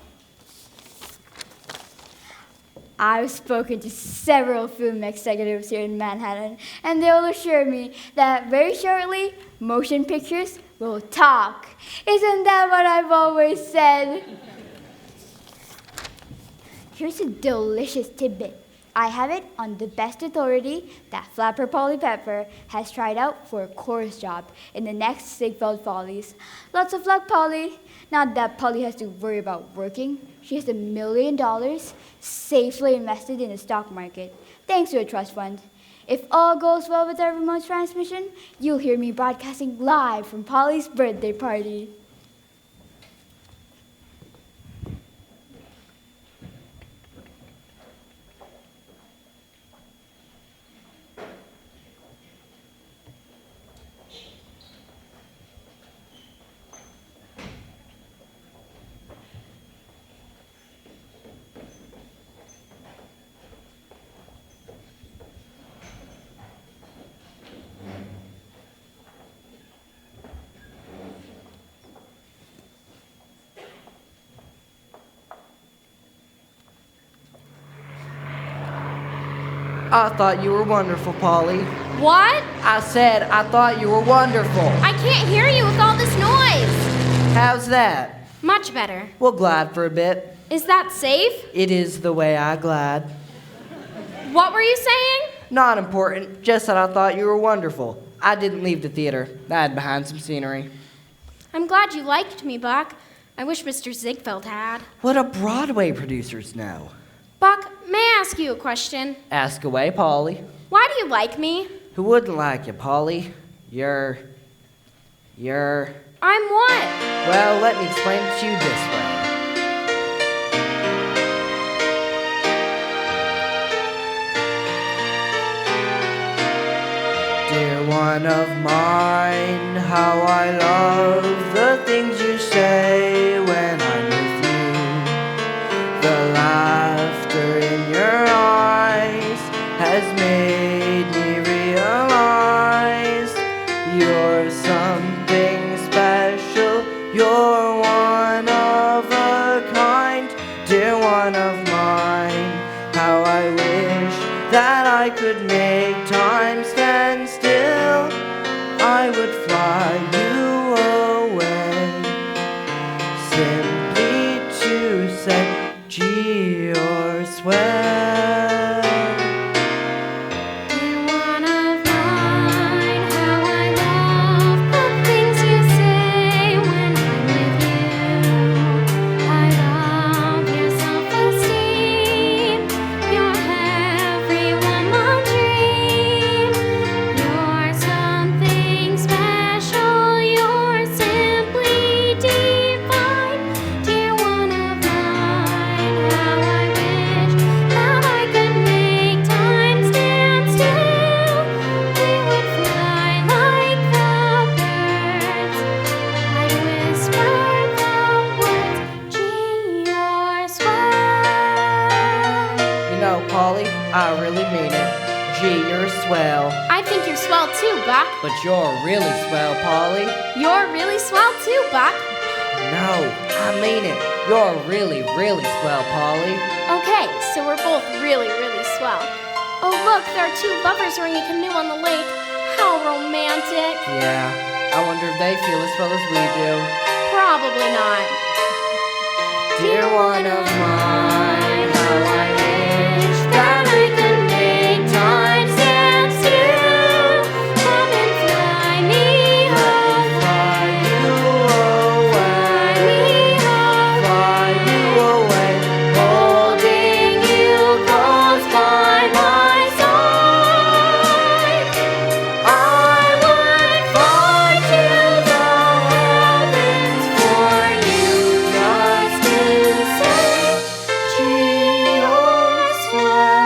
I've spoken to several film executives here in Manhattan, and they all assure me that very shortly, motion pictures will talk. Isn't that what I've always said? Here's a delicious tidbit. I have it on the best authority that Flapper Polly Pepper has tried out for a chorus job in the next Ziegfeld Follies. Lots of luck, Polly. Not that Polly has to worry about working. She has $1 million safely invested in the stock market, thanks to a trust fund. If all goes well with our remote transmission, you'll hear me broadcasting live from Polly's birthday party. I thought you were wonderful, Polly. What? I said I thought you were wonderful. I can't hear you with all this noise. How's that? Much better. We'll glide for a bit. Is that safe? It is the way I glide. What were you saying? Not important, just that I thought you were wonderful. I didn't leave the theater. I had behind some scenery. I'm glad you liked me, Buck. I wish Mr. Ziegfeld had. What do Broadway producers know? Buck, may I ask you a question? Ask away, Polly. Why do you like me? Who wouldn't like you, Polly? You're... I'm what? Well, let me explain it to you this way. Dear one of mine, how I love the things you say when I'm with you. The laughter in your eyes has made me realize you're something special. You're one of a kind, dear one of mine. How I wish that I could make time stand still. I would fly you away, simply to say, gee, you're swell. I really mean it. Gee, you're swell. I think you're swell too, Buck. But you're really swell, Polly. You're really swell too, Buck. No, I mean it. You're really, really swell, Polly. Okay, so we're both really, really swell. Oh, look, there are two lovers rowing a canoe on the lake. How romantic. Yeah, I wonder if they feel as swell as we do. Probably not. Dear one of mine, how I wish that I could make time stand still. Come and fly me home. Fly you away, fly you away, holding you close by my side. I would fly to the heavens for you, just to say, gee, you're swell.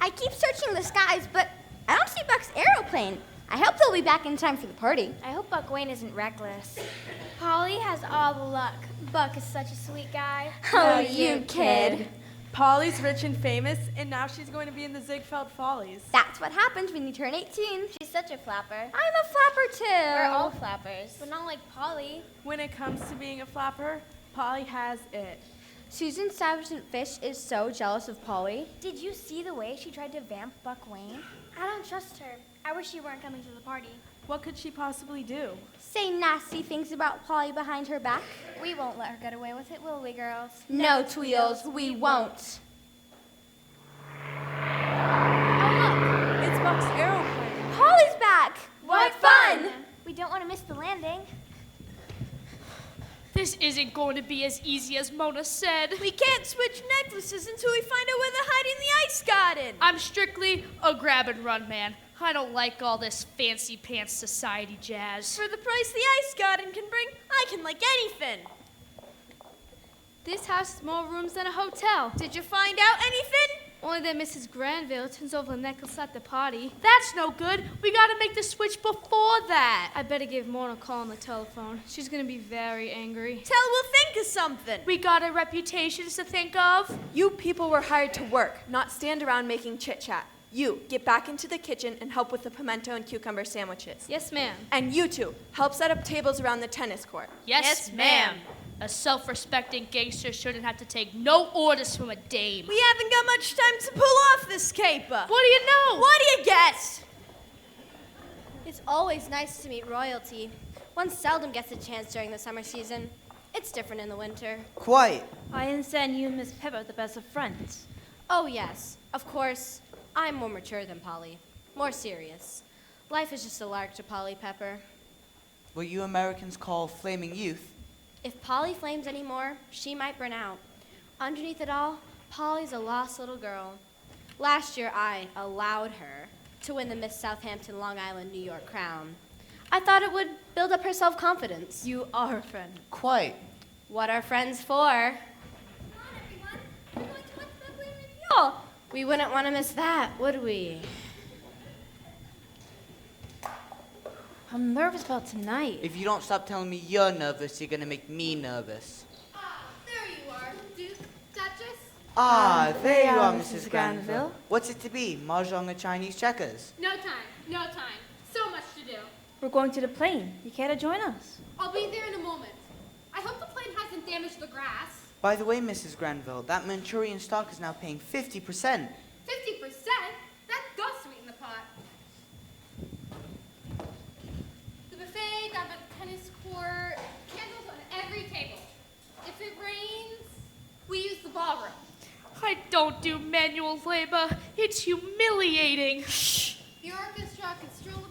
I keep searching the skies, but I don't see Buck's aeroplane. I hope they'll be back in time for the party. I hope Buck Wayne isn't reckless. Polly has all the luck. Buck is such a sweet guy. Oh, you kid. Polly's rich and famous, and now she's going to be in the Ziegfeld Follies. That's what happens when you turn 18. She's such a flapper. I'm a flapper too. We're all flappers. But not like Polly. When it comes to being a flapper, Polly has it. Susan Savagent Fish is so jealous of Polly. Did you see the way she tried to vamp Buck Wayne? I don't trust her. I wish she weren't coming to the party. What could she possibly do? Say nasty things about Polly behind her back. We won't let her get away with it, will we, girls? No, Tweels, we won't. Oh, look! It's Buck's aeroplane. Polly's back! What fun! We don't want to miss the landing. This isn't going to be as easy as Mona said. We can't switch necklaces until we find out where they're hiding the ice garden. I'm strictly a grab and run man. I don't like all this fancy pants society jazz. For the price the ice garden can bring, I can like anything. This house has more rooms than a hotel. Did you find out anything? Only that Mrs. Granville turns over the necklace at the party. That's no good. We gotta make the switch before that. I better give Mona a call on the telephone. She's gonna be very angry. Tell her we'll think of something. We got our reputations to think of. You people were hired to work, not stand around making chit-chat. You, get back into the kitchen and help with the pimento and cucumber sandwiches. Yes, ma'am. And you two, help set up tables around the tennis court. Yes, ma'am. A self-respecting gangster shouldn't have to take no orders from a dame. We haven't got much time to pull off this caper. What do you know? What do you guess? It's always nice to meet royalty. One seldom gets a chance during the summer season. It's different in the winter. Quite. I understand you and Miss Pepper are the best of friends. Oh, yes. Of course, I'm more mature than Polly. More serious. Life is just a lark to Polly Pepper. What you Americans call flaming youth. If Polly flames anymore, she might burn out. Underneath it all, Polly's a lost little girl. Last year, I allowed her to win the Miss Southampton Long Island, New York crown. I thought it would build up her self-confidence. You are a friend. Quite. What are friends for? Oh, we wouldn't want to miss that, would we? I'm nervous about tonight. If you don't stop telling me you're nervous, you're gonna make me nervous. Ah, there you are. Duke, Duchess. Ah, there you are, Mrs. Mrs. Granville. Granville. What's it to be? Mahjong or Chinese checkers? No time, no time. So much to do. We're going to the plane. You care to join us? I'll be there in a moment. I hope the plane hasn't damaged the grass. By the way, Mrs. Granville, that Manchurian stock is now paying 50%. 50%? That does sweeten the pot. The buffet down by the tennis court, candles on every table. If it rains, we use the ballroom. I don't do manual labor. It's humiliating. The orchestra can stroll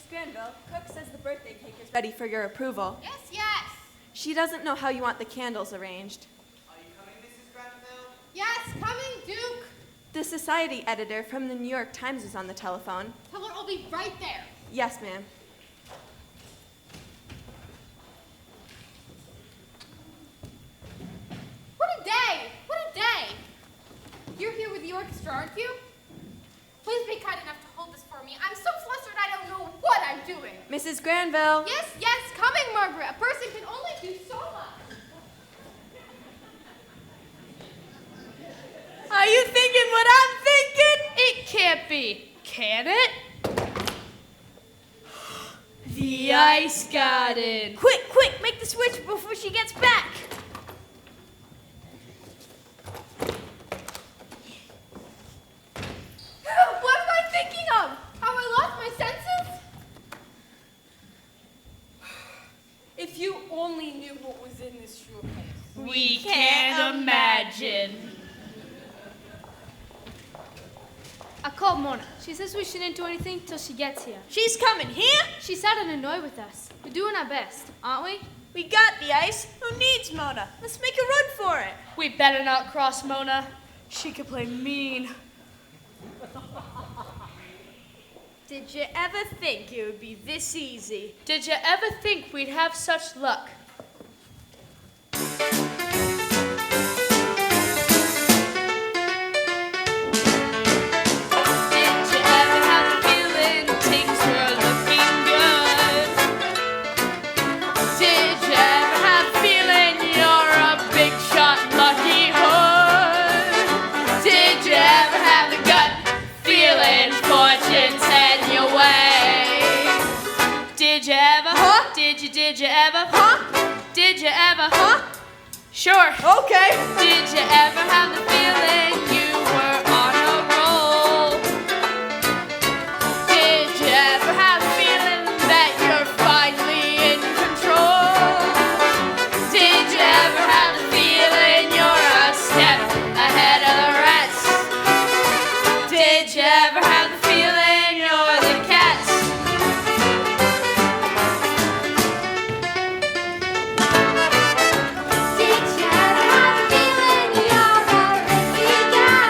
Miss Granville, Cook says the birthday cake is ready for your approval. Yes, yes. She doesn't know how you want the candles arranged. Are you coming, Mrs. Granville? Yes, coming, Duke. The society editor from the New York Times is on the telephone. Tell her I'll be right there. Yes, ma'am. What a day! What a day! You're here with the orchestra, aren't you? Please be kind enough to hold this for me. I'm so flustered I don't know what I'm doing. Mrs. Granville. Yes, yes, coming, Margaret. A person can only do so much. Are you thinking what I'm thinking? It can't be, can it? The ice garden. Quick, quick, make the switch before she gets back. What am I thinking of? Have I lost my senses? If you only knew what was in this shoebox. We can't imagine. I called Mona. She says we shouldn't do anything till she gets here. She's coming here? She sounded annoyed with us. We're doing our best, aren't we? We got the ice. Who needs Mona? Let's make a run for it. We better not cross Mona. She could play mean. Did you ever think it would be this easy? Did you ever think we'd have such luck? Did you ever? Did you ever? Sure. Okay. Did you ever have the feeling you were on a roll? Did you ever have the feeling that you're finally in control? Did you ever have the feeling you're a step ahead of the rest? Did you ever have the feeling you're the cats? Did you ever have a feeling you're a risky guy?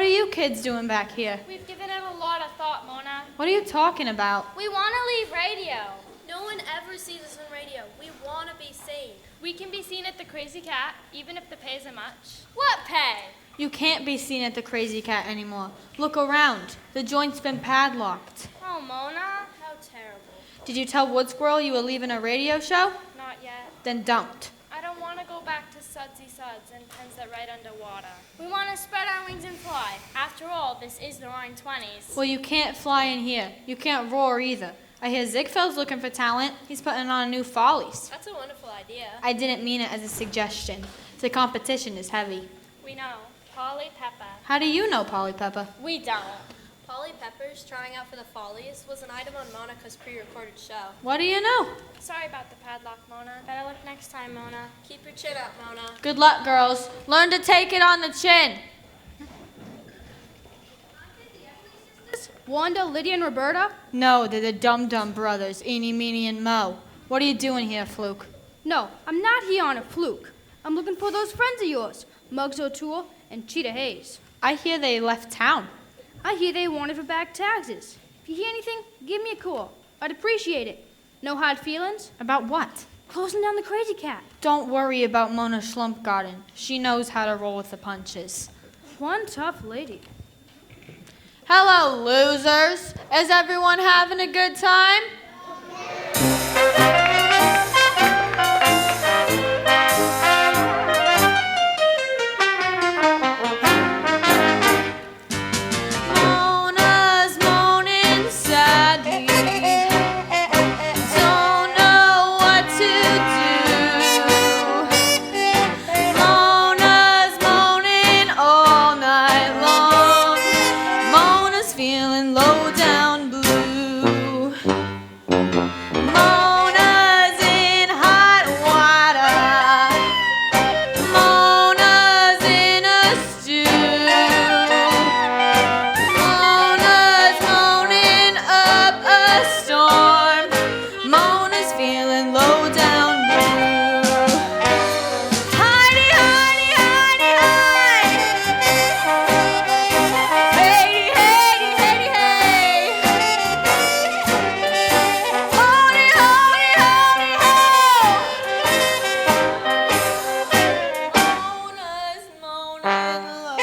are you kids doing back here? We've given it a lot of thought, Mona. What are you talking about? We want to leave radio. No one ever sees us on radio. We want to be seen. We can be seen at the Crazy Cat, even if the pay isn't much. What pay? You can't be seen at the Crazy Cat anymore. Look around. The joint's been padlocked. Oh, Mona, how terrible. Did you tell Wood Squirrel you were leaving a radio show? Not yet. Then don't. I don't want to go back to Sudsy Suds and pens that right underwater. We want to spread our wings and fly. After all, this is the Roaring 20s. Well, you can't fly in here. You can't roar either. I hear Ziegfeld's looking for talent. He's putting on a new Follies. That's a wonderful idea. I didn't mean it as a suggestion. The competition is heavy. We know. Polly Pepper. How do you know, Polly Pepper? We don't. Polly Pepper's trying out for the Follies was an item on Monica's pre-recorded show. What do you know? Sorry about the padlock, Mona. Better luck next time, Mona. Keep your chin up, Mona. Good luck, girls. Learn to take it on the chin. Wanda, Lydia, and Roberta? No, they're the Dum-Dum brothers, Eeny, Meeny, and Mo. What are you doing here, Fluke? No, I'm not here on a fluke. I'm looking for those friends of yours, Muggs O'Toole and Cheetah Hayes. I hear they left town. I hear they wanted for back taxes. If you hear anything, give me a call. I'd appreciate it. No hard feelings? About what? Closing down the Crazy Cat. Don't worry about Mona Schlumpgarten. She knows how to roll with the punches. One tough lady. Hello, losers. Is everyone having a good time? Mona's moaning sadly. Don't know what to do. Mona's moaning all night long. Mona's feeling low down blue. Mona's in hot water. Mona's in a stew. Mona's moaning up a storm. Mona's feeling low down blue. Heidi, Heidi, Heidi, Heidi. Heidi, Heidi, Heidi, hey. Hody, hody, hody, ho. Mona's moaning low.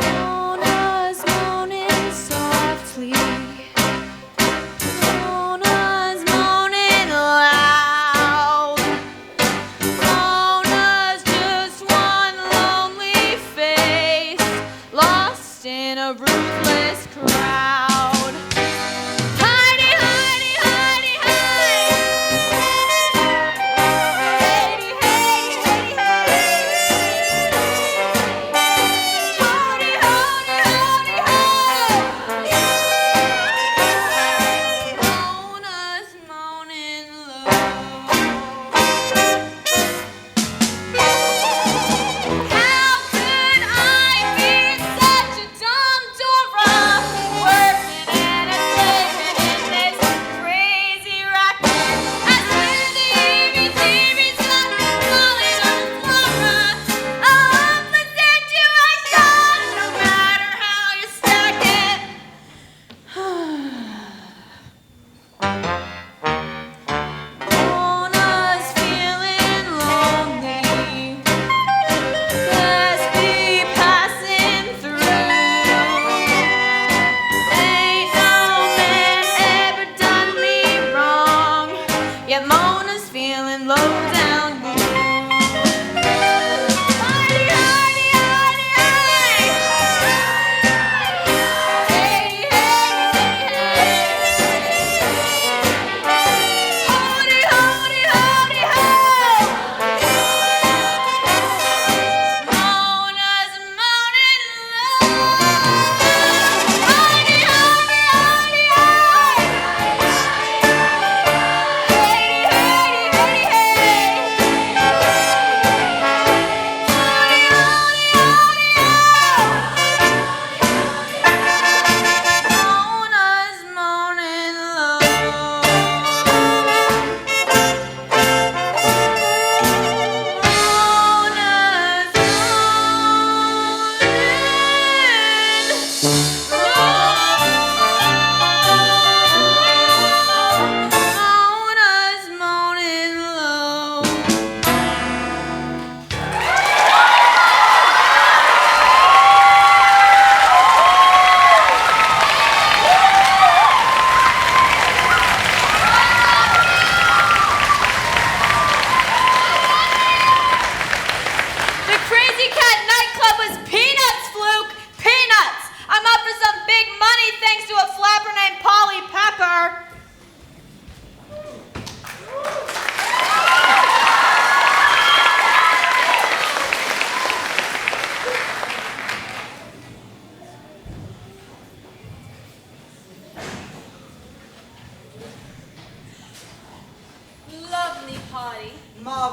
Mona's moaning softly. Mona's moaning loud. Mona's just one lonely face, lost in a ruthless crowd. Heidi, Heidi, Heidi, hey. Heidi, Heidi, Heidi, hey. Hody, hody, hody, ho. Mona's moaning low. How could I be such a dumb Dora?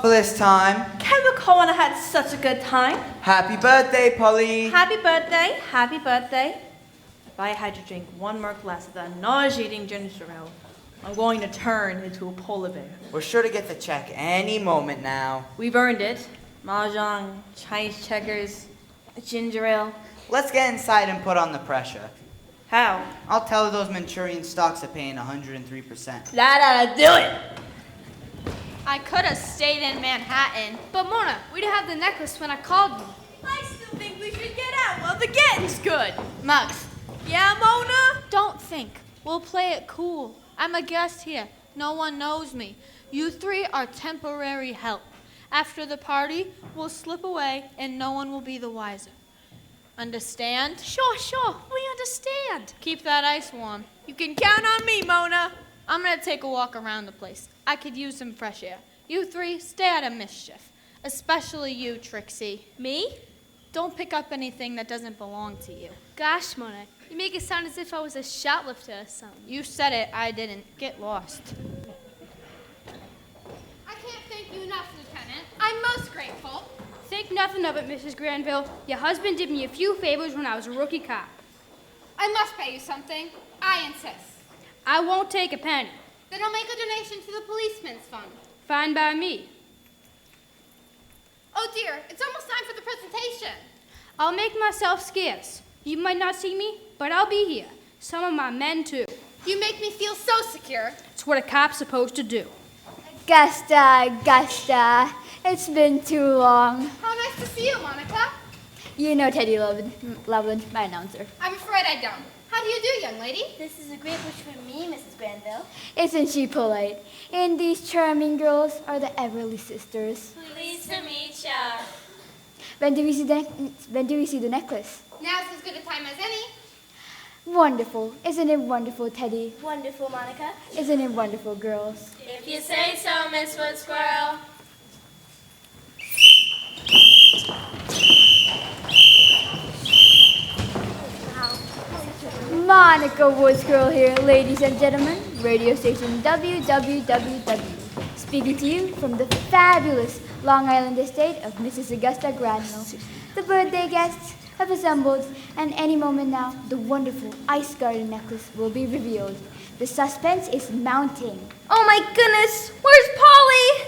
bliss time. Can recall when I had such a good time. Happy birthday, Polly. Happy birthday, happy birthday. If I had to drink one more glass of that nauseating ginger ale, I'm going to turn into a polar bear. We're sure to get the check any moment now. We've earned it. Mahjong, Chinese checkers, ginger ale. Let's get inside and put on the pressure. How? I'll tell those Manchurian stocks are paying 103%. That ought to do it. I could have stayed in Manhattan. But Mona, we didn't have the necklace when I called you. I still think we should get out while the getting's good. Muggs, Yeah, Mona? don't think. We'll play it cool. I'm a guest here. No one knows me. You three are temporary help. After the party, we'll slip away and no one will be the wiser. Understand? Sure, we understand. Keep that ice warm. You can count on me, Mona. I'm gonna take a walk around the place. I could use some fresh air. You three, stay out of mischief. Especially you, Trixie. Me? Don't pick up anything that doesn't belong to you. Gosh, Mona, you make it sound as if I was a shoplifter or something. You said it, I didn't. Get lost. I can't thank you enough, Lieutenant. I'm most grateful. Think nothing of it, Mrs. Granville. Your husband did me a few favors when I was a rookie cop. I must pay you something. I insist. I won't take a penny. Then I'll make a donation to the policeman's fund. Fine by me. Oh dear, it's almost time for the presentation. I'll make myself scarce. You might not see me, but I'll be here. Some of my men, too. You make me feel so secure. It's what a cop's supposed to do. Gusta, it's been too long. How nice to see you, Monica. You know Teddy Loveland, my announcer. I'm afraid I don't. How do you do, young lady? This is a great wish for me, Mrs. Granville. Isn't she polite? And these charming girls are the Everly sisters. Pleased to meet ya. When do we see the necklace? Now's as good a time as any. Wonderful. Isn't it wonderful, Teddy? Wonderful, Monica. Isn't it wonderful, girls? If you say so, Miss Wood Squirrel. Monica Woods Girl here, ladies and gentlemen. Radio station WWWW. Speaking to you from the fabulous Long Island estate of Mrs. Augusta Granville. The birthday guests have assembled, and any moment now, the wonderful ice garden necklace will be revealed. The suspense is mounting. Oh my goodness, where's Polly?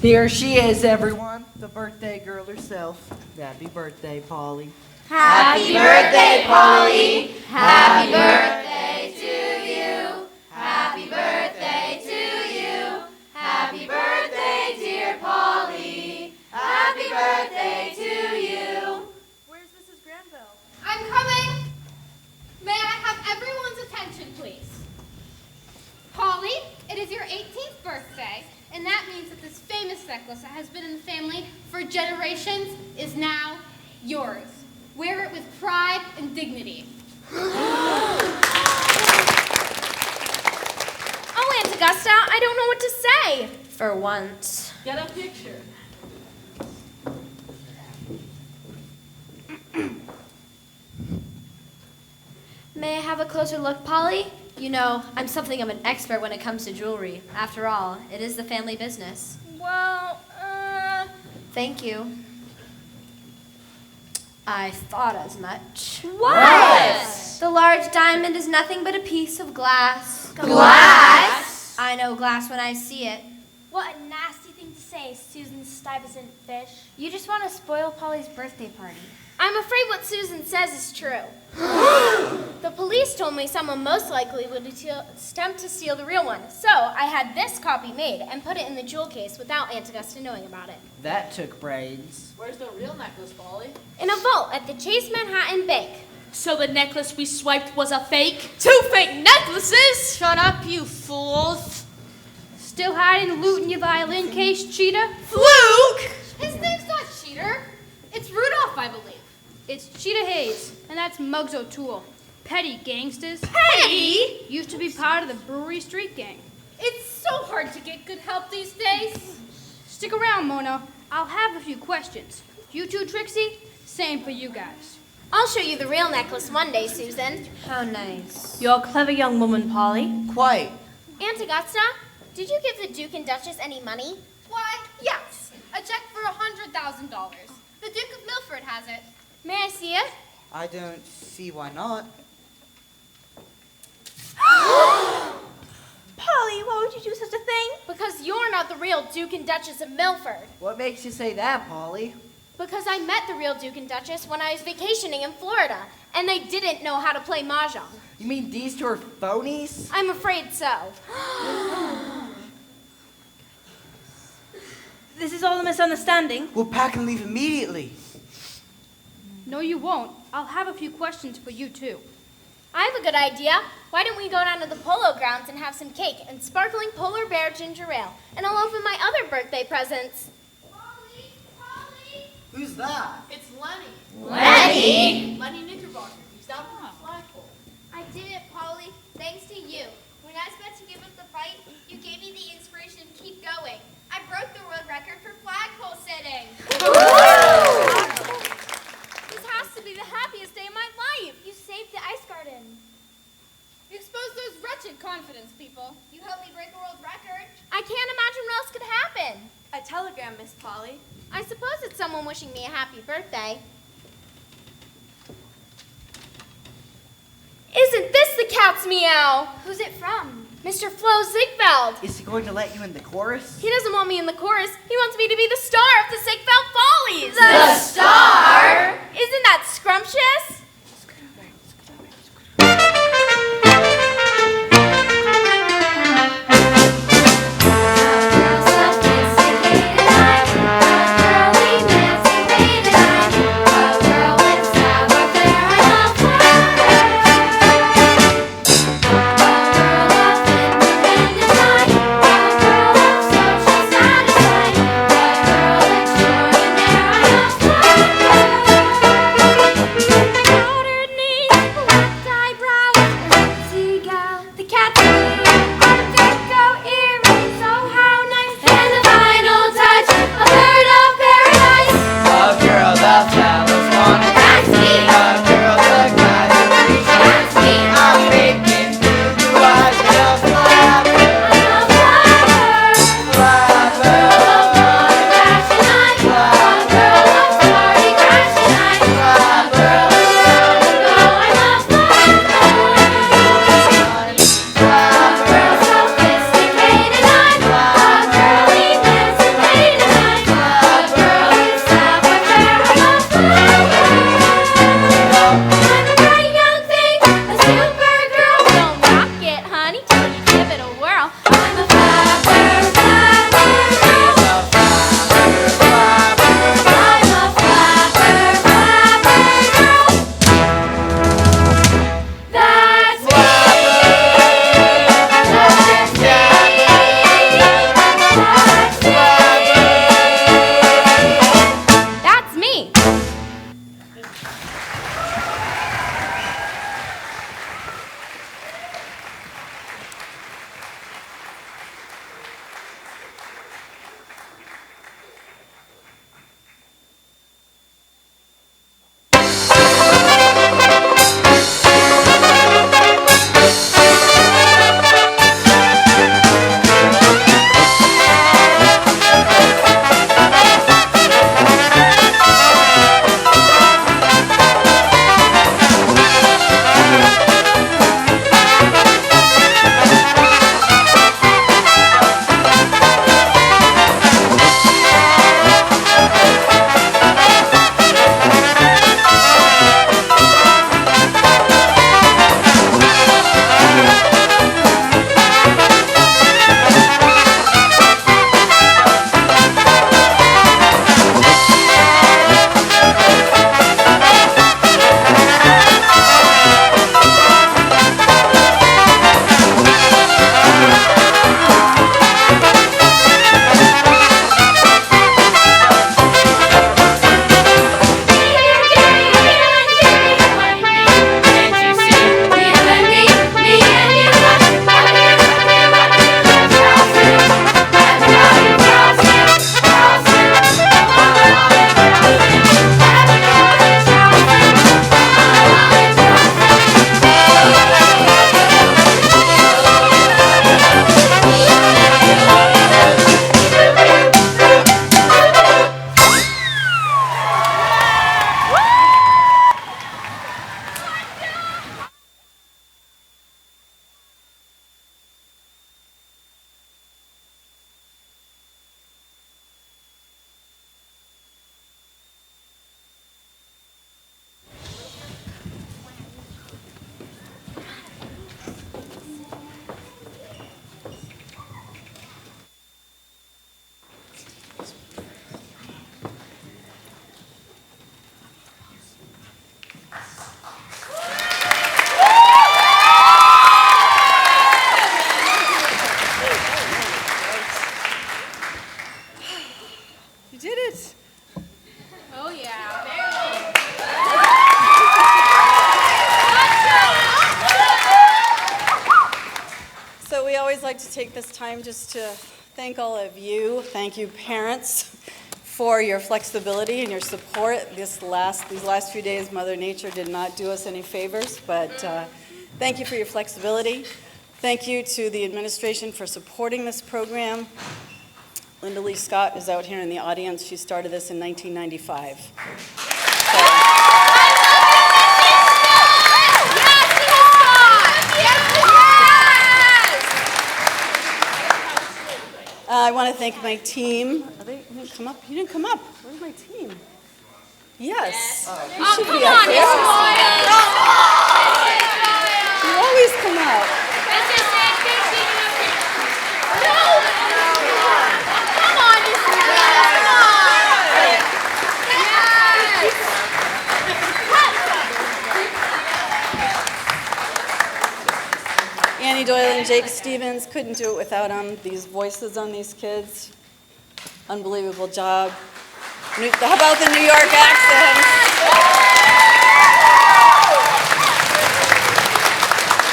Here she is, everyone. The birthday girl herself. Happy birthday, Polly. Happy birthday, Polly. Happy birthday to you. Happy birthday to you. Happy birthday, dear Polly. Happy birthday to you. Where's Mrs. Granville? I'm coming. May I have everyone's attention, please? Polly, it is your 18th birthday, and that means that this famous necklace that has been in the family for generations is now yours. Wear it with pride and dignity. Oh, Aunt Augusta, I don't know what to say. For once. Get a picture. May I have a closer look, Polly? You know, I'm something of an expert when it comes to jewelry. After all, it is the family business. Well, Thank you. I thought as much. What? The large diamond is nothing but a piece of glass. Glass? I know glass when I see it. What a nasty thing to say, Susan Stuyvesant Fish. You just want to spoil Polly's birthday party. I'm afraid what Susan says is true. The police told me someone most likely would attempt to steal the real one, so I had this copy made and put it in the jewel case without Aunt Augusta knowing about it. That took brains. Where's the real necklace, Polly? In a vault at the Chase Manhattan Bank. So the necklace we swiped was a fake? 2 fake necklaces? Shut up, you fools. Still hiding loot in your violin case, cheater? Fluke! His name's not Cheater. It's Rudolph, I believe. It's Cheetah Hayes, and that's Muggs O'Toole. Petty gangsters. Petty? Used to be part of the Brewery Street Gang. It's so hard to get good help these days. Stick around, Mona. I'll have a few questions. You too, Trixie? Same for you guys. I'll show you the real necklace one day, Susan. How nice. You're a clever young woman, Polly. Quite. Aunt Augusta, did you give the Duke and Duchess any money? Why, yes. A check for $100,000. The Duke of Milford has it. May I see it? I don't see why not. Polly, why would you do such a thing? Because you're not the real Duke and Duchess of Milford. What makes you say that, Polly? Because I met the real Duke and Duchess when I was vacationing in Florida, and they didn't know how to play mahjong. You mean these two are phonies? I'm afraid so. This is all a misunderstanding. We'll pack and leave immediately. No, you won't. I'll have a few questions for you, too. I have a good idea. Why don't we go down to the polo grounds and have some cake and sparkling polar bear ginger ale, and I'll open my other birthday presents. Who's that? It's Lenny. Lenny? Lenny Knickerbocker. He's down from the flagpole. I did it, Polly, thanks to you. When I was about to give up the fight, you gave me the inspiration to keep going. I broke the world record for flagpole sitting. This has to be the happiest day of my life. You saved the ice garden. You exposed those wretched confidence people. You helped me break a world record. I can't imagine what else could happen. A telegram, Miss Polly. I suppose it's someone wishing me a happy birthday. Isn't this the cat's meow? Who's it from? Mr. Flo Ziegfeld. Is he going to let you in the chorus? He doesn't want me in the chorus. He wants me to be the star of the Ziegfeld Follies. The star? Isn't that scrumptious? Satisfied, You did it. Oh, yeah. So we always like to take this time just to thank all of you. Thank you, parents, for your flexibility and your support. These last few days, Mother Nature did not do us any favors, but thank you for your flexibility. Thank you to the administration for supporting this program. Linda Lee Scott is out here in the audience. She started this in 1995. I want to thank my team. Are they going to come up? You didn't come up. Where's my team? Yes. You should be up there. You always come up. Annie Doyle and Jake Stevens, couldn't do it without them. These voices on these kids, unbelievable job. How about the New York accent?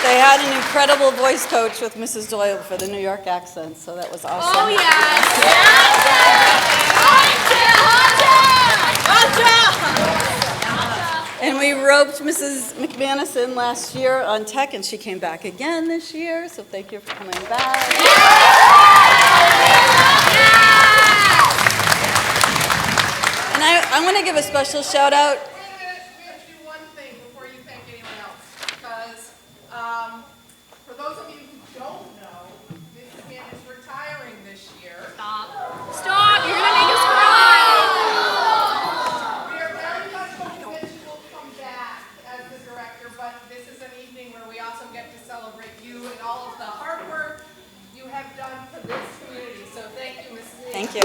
They had an incredible voice coach with Mrs. Doyle for the New York accent, so that was awesome. Oh, yes. And we roped Mrs. McManus in last year on tech, and she came back again this year, so thank you for coming back. And I want to give a special shout out. We have to do one thing before you thank anyone else, because for those of you who don't know, Mrs. Mann is retiring this year. Stop. You're going to make us cry. We are very much hoping that she will come back as the director, but this is an evening where we also get to celebrate you and all of the hard work you have done for this community. So thank you, Mrs. Lee. Thank you.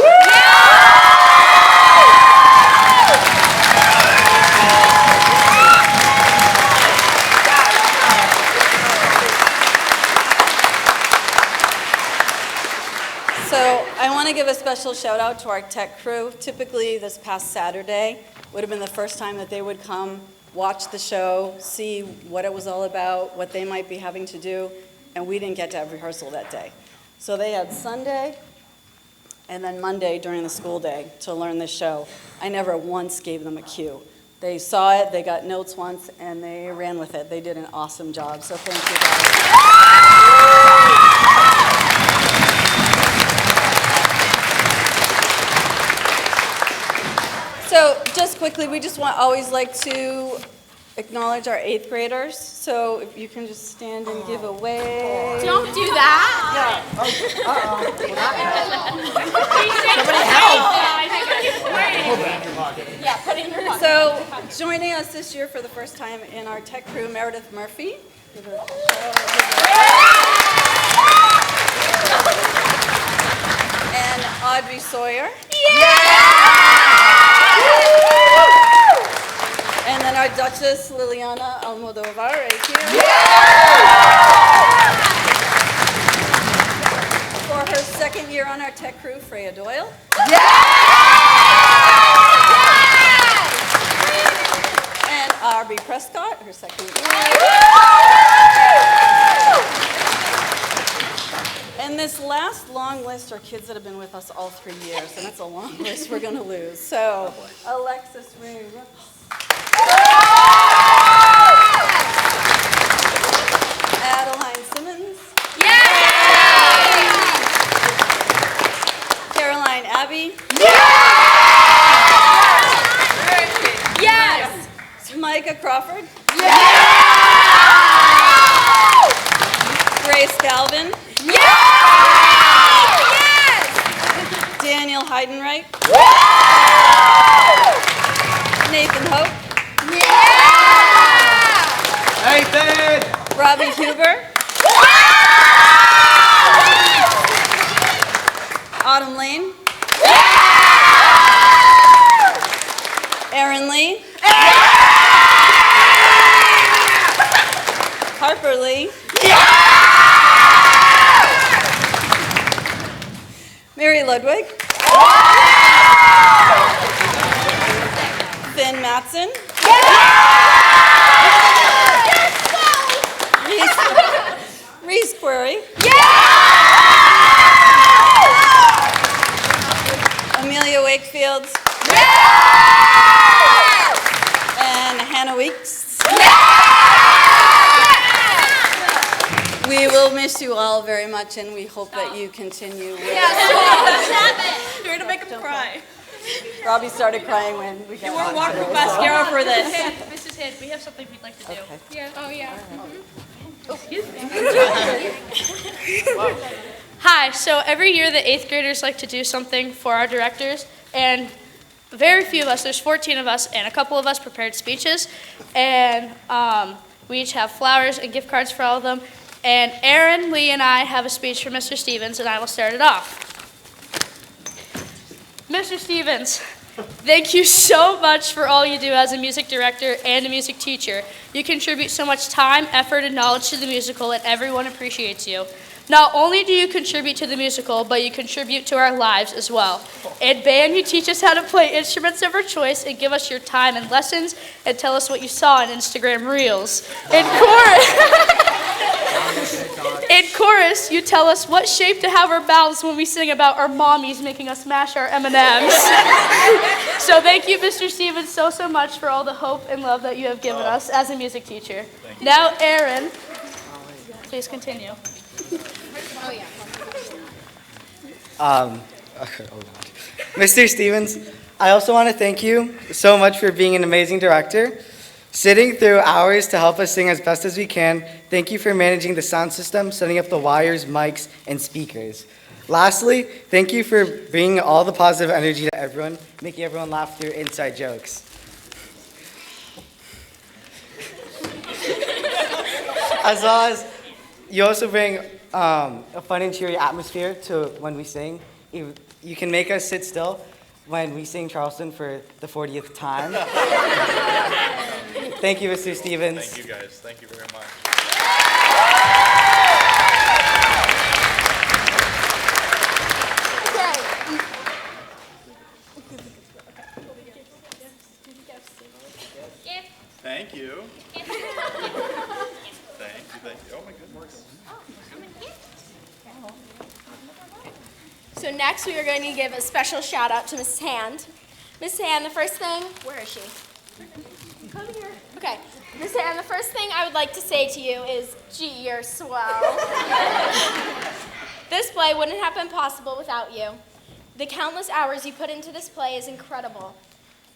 So I want to give a special shout out to our tech crew. Typically this past Saturday would have been the first time that they would come, watch the show, see what it was all about, what they might be having to do, and we didn't get to have rehearsal that day. So they had Sunday and then Monday during the school day to learn the show. I never once gave them a cue. They saw it, they got notes once, and they ran with it. They did an awesome job, so thank you guys. So just quickly, we just always like to acknowledge our 8th graders. So if you can just stand and give a wave. Don't do that. Yeah. Yeah, put it in your pocket. So joining us this year for the first time in our tech crew, Meredith Murphy. And Audrey Sawyer. And then our Duchess, Liliana Almodovar, right here. For her 2nd year on our tech crew, Freya Doyle. And Aubrey Prescott, her 2nd year. And this last long list are kids that have been with us all 3 years, and that's a long list we're going to lose. So, Alexis Ray Rooks. Adeline Simmons. Caroline Abbey. Yes. Micah Crawford. Grace Galvin. Daniel Heidenreich. Nathan Hope. Nathan! Robbie Huber. Autumn Lane. Aaron Lee. Harper Lee. Mary Ludwig. Wakefields. And Hannah Weeks. We will miss you all very much, and we hope that you continue with You're gonna make him cry. Robbie started crying when we got We're on walking today, mascara so. for this. Mrs. Head, we have something we'd like to do. Okay. Yeah. Oh, yeah. Hi, so every year the 8th graders like to do something for our directors, and very few of us, there's 14 of us, and a couple of us prepared speeches, and we each have flowers and gift cards for all of them, and Aaron, Lee, and I have a speech for Mr. Stevens, and I will start it off. Mr. Stevens, thank you so much for all you do as a music director and a music teacher. You contribute so much time, effort, and knowledge to the musical, and everyone appreciates you. Not only do you contribute to the musical, but you contribute to our lives as well. In band, you teach us how to play instruments of our choice and give us your time and lessons and tell us what you saw on Instagram Reels. In chorus, you tell us what shape to have our mouths when we sing about our mommies making us mash our M&Ms. So thank you, Mr. Stevens, so much for all the hope and love that you have given us as a music teacher. Now, Aaron, please continue. Oh, yeah. Mr. Stevens, I also want to thank you so much for being an amazing director. Sitting through hours to help us sing as best as we can. Thank you for managing the sound system, setting up the wires, mics, and speakers. Lastly, thank you for bringing all the positive energy to everyone, making everyone laugh through inside jokes. As well as you also bring a fun and cheery atmosphere to when we sing. You can make us sit still when we sing Charleston for the 40th time. Thank you, Mr. Stevens. Thank you, guys. Thank you very much. Thank you. Thank you. Oh, my goodness. So next we are going to give a special shout out to Mrs. Hand. Mrs. Hand, the first thing, where is she? Come here. Okay. Mrs. Hand, the first thing I would like to say to you is, gee, you're swell. This play wouldn't have been possible without you. The countless hours you put into this play is incredible.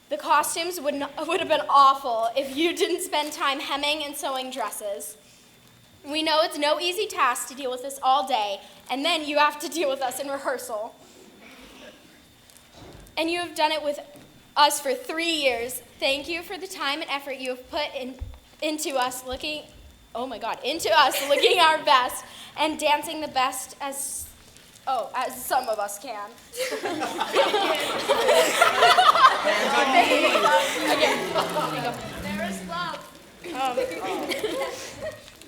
The costumes would have been awful if you didn't spend time hemming and sewing dresses. We know it's no easy task to deal with this all day, and then you have to deal with us in rehearsal. And you have done it with us for 3 years. Thank you for the time and effort you have put into us looking our best and dancing the best as some of us can. There is love.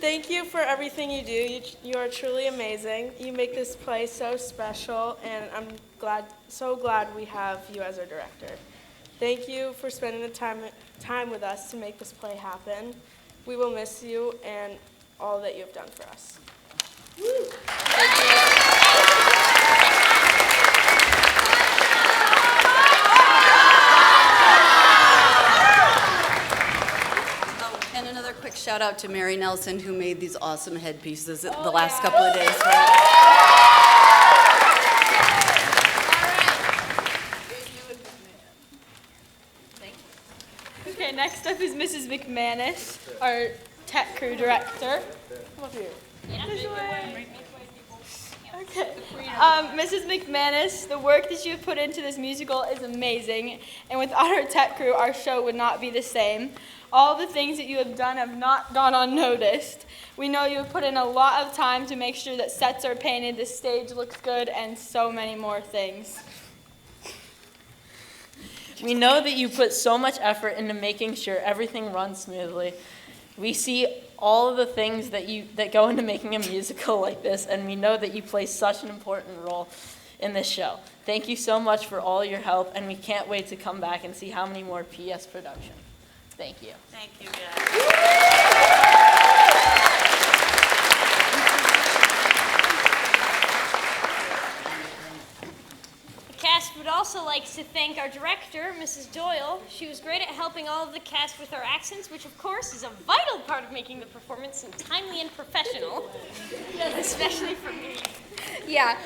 Thank you for everything you do. You are truly amazing. You make this play so special, and I'm so glad we have you as our director. Thank you for spending the time with us to make this play happen. We will miss you and all that you have done for us. And another quick shout out to Mary Nelson, who made these awesome headpieces the last couple of days for us. Okay, next up is Mrs. McManus, our tech crew director. Come up here. This way. Okay. Mrs. McManus, the work that you have put into this musical is amazing, and without our tech crew, our show would not be the same. All the things that you have done have not gone unnoticed. We know you have put in a lot of time to make sure that sets are painted, the stage looks good, and so many more things. We know that you put so much effort into making sure everything runs smoothly. We see all of the things that go into making a musical like this, and we know that you play such an important role in this show. Thank you so much for all your help, and we can't wait to come back and see how many more PS productions. Thank you. Thank you, guys. The cast would all also like to thank our director, Mrs. Doyle. She was great at helping all of the cast with our accents, which of course is a vital part of making the performance timely and professional, especially for me. Yeah.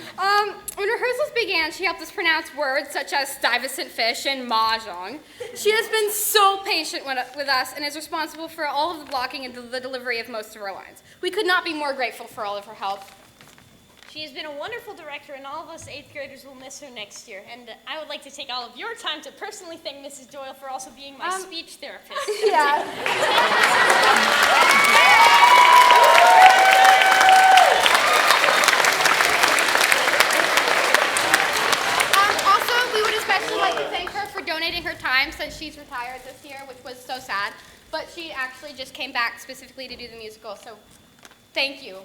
When rehearsals began, she helped us pronounce words such as Stuyvesant fish and mahjong. She has been so patient with us and is responsible for all of the blocking and the delivery of most of our lines. We could not be more grateful for all of her help. She has been a wonderful director, and all of us 8th graders will miss her next year. And I would like to take all of your time to personally thank Mrs. Doyle for also being my speech therapist. Yeah. Also, we would especially like to thank her for donating her time since she's retired this year, which was so sad. But she actually just came back specifically to do the musical, so thank you.